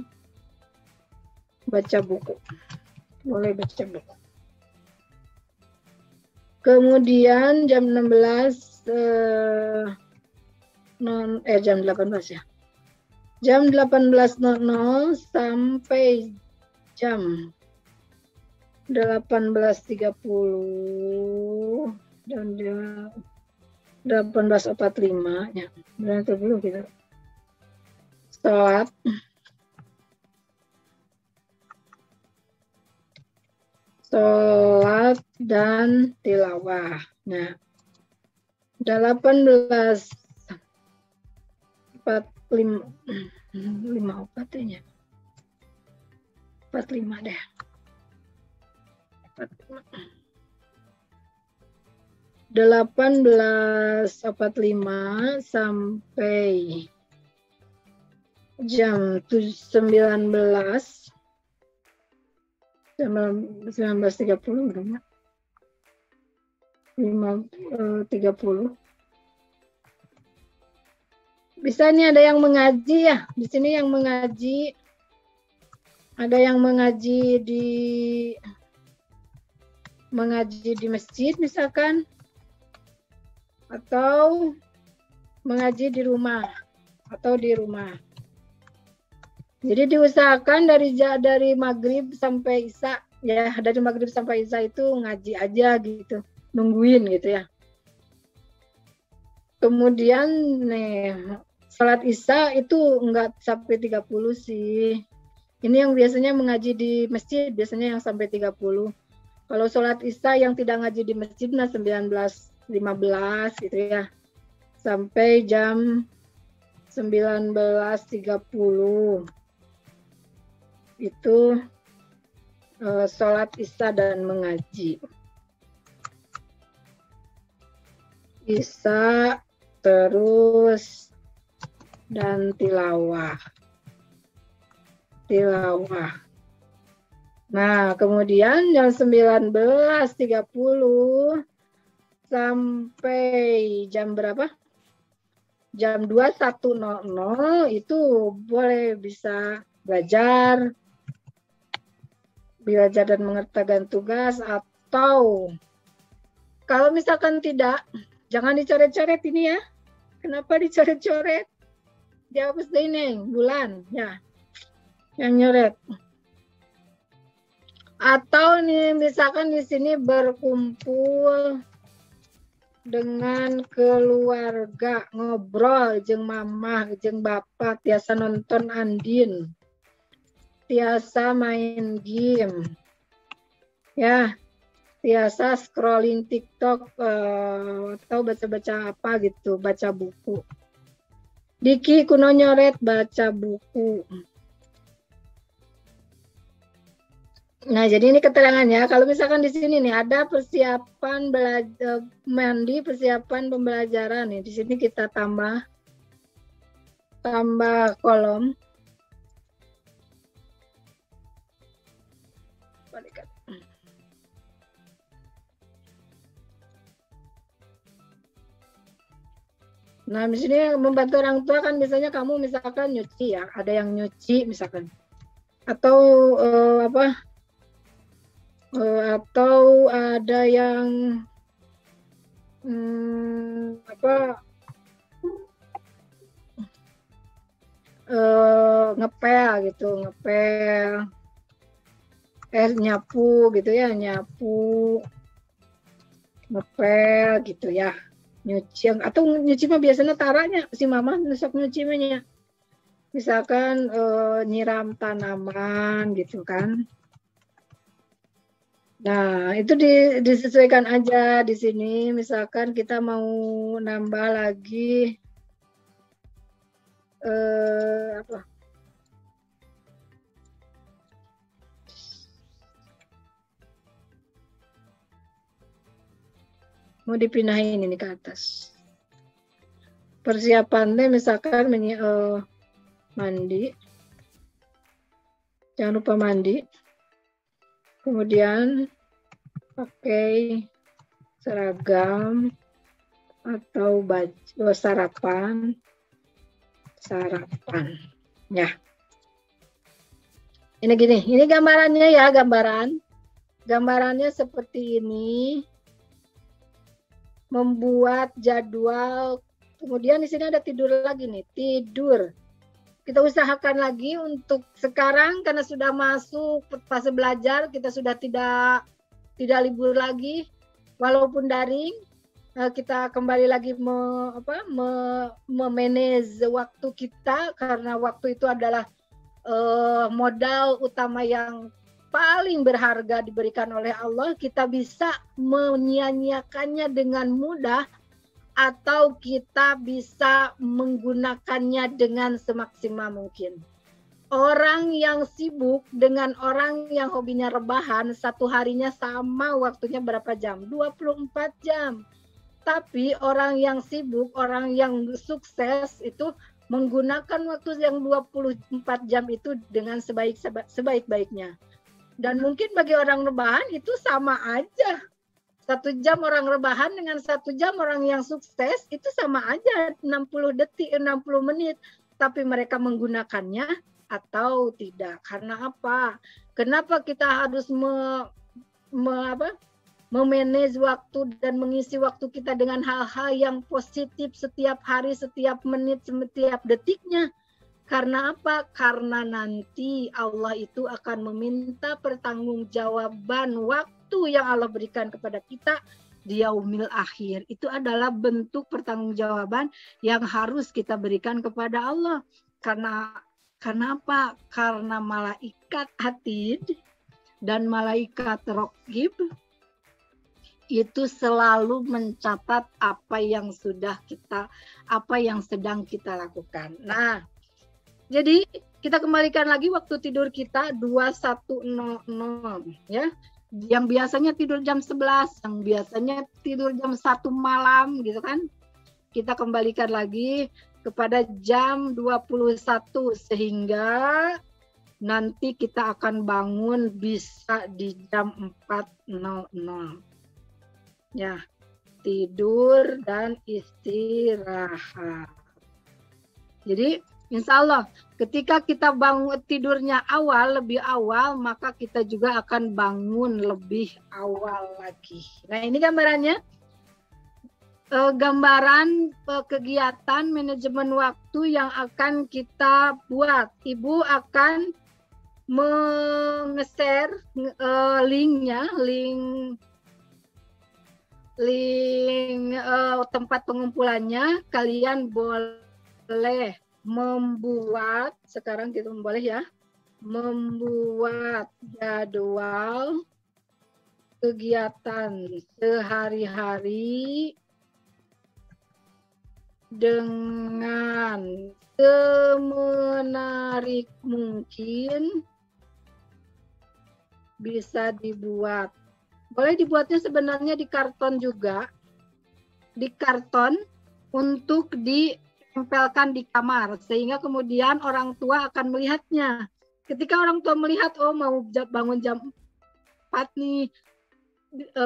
Baca buku. Boleh baca buku. Kemudian jam 16 jam 18 ya. Jam 18.00 sampai jam 18.30 dan 18.45 ya. Berarti dulu gitu. Sholat dan tilawah. Nah, 18.45 deh. 18.45 sampai jam 19. Jam 19.30 berapa? 30. Bisa nih ada yang mengaji ya. Di sini yang mengaji. Ada yang mengaji di masjid misalkan. Atau mengaji di rumah. Jadi diusahakan dari maghrib sampai isya ya, dari maghrib sampai isya itu ngaji aja gitu, nungguin gitu ya. Kemudian nih salat isya itu enggak sampai 30 sih. Ini yang biasanya mengaji di masjid biasanya yang sampai 30. Kalau salat isya yang tidak ngaji di masjid 19.15 gitu ya. Sampai jam 19.30. Itu sholat isya dan mengaji. Isya terus dan tilawah. tilawah. Nah, kemudian jam 19.30 sampai jam berapa? Jam 21.00 itu boleh bisa belajar dan mengerjakan tugas, atau kalau misalkan tidak, jangan dicoret-coret ini ya. Kenapa dicoret-coret? Dihapus deh Neng, bulan ya. Yang nyoret. Atau nih misalkan di sini berkumpul dengan keluarga, ngobrol jeung mamah jeung bapak, tiasa nonton andin, tiasa main game, ya, tiasa scrolling TikTok atau baca-baca apa gitu, baca buku. Diki kuno nyoret baca buku. Nah, jadi ini keterangannya. Kalau misalkan di sini nih ada persiapan belajar mandi, persiapan pembelajaran nih. Di sini kita tambah kolom. Nah, di sini membantu orang tua kan biasanya kamu misalkan nyuci ya, ada yang nyuci misalkan. Atau atau ada yang ngepel gitu, nyapu gitu ya, nyapu, ngepel gitu ya, nyuci, atau nyuci mah biasanya taranya si mama nusuk nyuci mahnya, misalkan nyiram tanaman gitu kan. Nah, itu disesuaikan aja di sini. Misalkan kita mau nambah lagi mau dipindahin ini ke atas. Persiapannya misalkan mandi. Jangan lupa mandi. Kemudian pakai seragam atau baju sarapan ya. Ini gini, ini gambarannya ya, gambarannya seperti ini. Membuat jadwal, kemudian di sini ada tidur lagi nih, tidur. Kita usahakan lagi untuk sekarang karena sudah masuk fase belajar, kita sudah tidak libur lagi, walaupun daring, kita kembali lagi memanage waktu kita, karena waktu itu adalah modal utama yang paling berharga diberikan oleh Allah. Kita bisa menyia-nyiakannya dengan mudah, atau kita bisa menggunakannya dengan semaksimal mungkin. Orang yang sibuk dengan orang yang hobinya rebahan, satu harinya sama waktunya berapa jam? 24 jam. Tapi orang yang sibuk, orang yang sukses itu menggunakan waktu yang 24 jam itu dengan sebaik-baiknya. Dan mungkin bagi orang rebahan itu sama aja. 1 jam orang rebahan dengan 1 jam orang yang sukses itu sama aja, 60 detik, 60 menit. Tapi mereka menggunakannya atau tidak. Karena apa? Kenapa kita harus memanage waktu dan mengisi waktu kita dengan hal-hal yang positif setiap hari, setiap menit, setiap detiknya? Karena apa? Karena nanti Allah itu akan meminta pertanggungjawaban waktu yang Allah berikan kepada kita di yaumil akhir. Itu adalah bentuk pertanggungjawaban yang harus kita berikan kepada Allah. Karena apa? Karena malaikat atid dan malaikat raqib itu selalu mencatat apa yang sedang kita lakukan. Nah, jadi kita kembalikan lagi waktu tidur kita 21.00 ya. Yang biasanya tidur jam 11, yang biasanya tidur jam 1 malam gitu kan. Kita kembalikan lagi kepada jam 21 sehingga nanti kita akan bangun bisa di jam 4.00. Ya, tidur dan istirahat. Jadi insya Allah ketika kita bangun tidurnya lebih awal, maka kita juga akan bangun lebih awal lagi. Nah ini gambarannya, gambaran kegiatan manajemen waktu yang akan kita buat. Ibu akan nge-share linknya, link tempat pengumpulannya. Kalian boleh membuat, sekarang kita boleh ya, membuat jadwal kegiatan sehari-hari dengan semenarik mungkin. Bisa dibuat. Boleh dibuatnya sebenarnya di karton juga. Di karton untuk ditempelkan di kamar. Sehingga kemudian orang tua akan melihatnya. Ketika orang tua melihat, oh mau bangun jam 4 nih.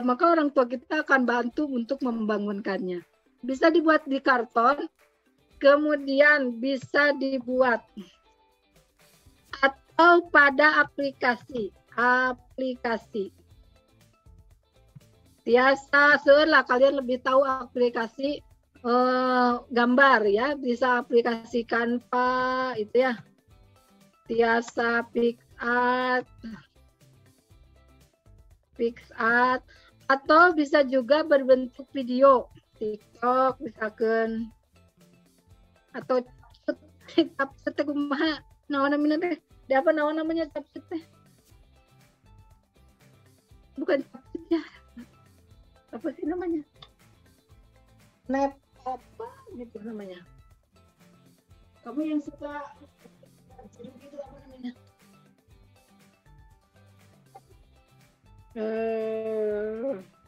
Maka orang tua kita akan bantu untuk membangunkannya. Bisa dibuat di karton. Kemudian bisa dibuat. Atau pada aplikasi. Biasa lah kalian lebih tahu aplikasi gambar ya, bisa aplikasi Canva itu ya, biasa PicsArt, atau bisa juga berbentuk video TikTok misalkan, atau capcut kumaha namanya capcut teh. Bukan capcut ya, apa sih namanya, snap apa gitu namanya, kamu yang suka gitu apa namanya,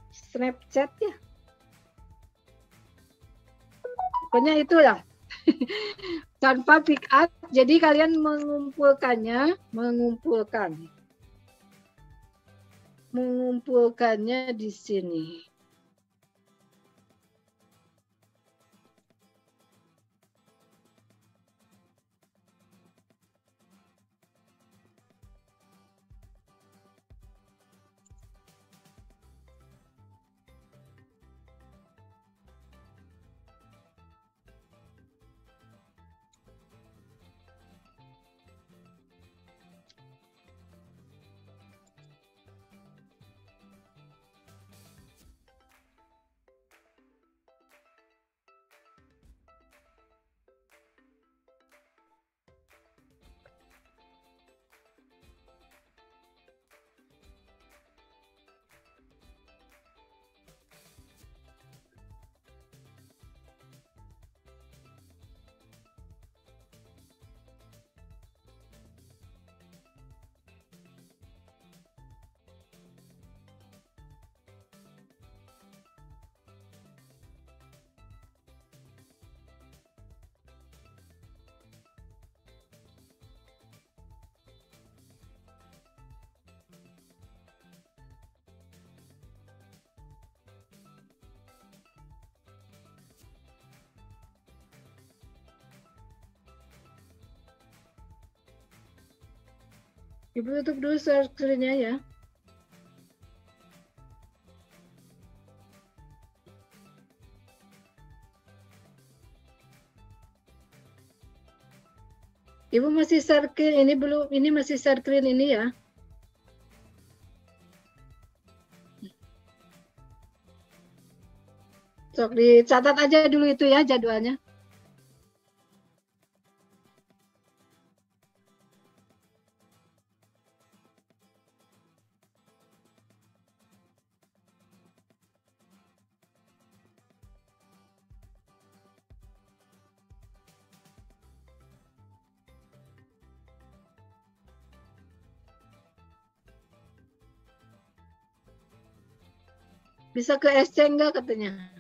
Snapchat ya, pokoknya itu ya. Tanpa pick up, jadi kalian mengumpulkannya di sini. Ibu tutup dulu share screen-nya ya. Ibu masih share screen ini belum? Ini masih share screen ini ya. Sok dicatat aja dulu itu ya jadwalnya. Bisa ke SC enggak katanya?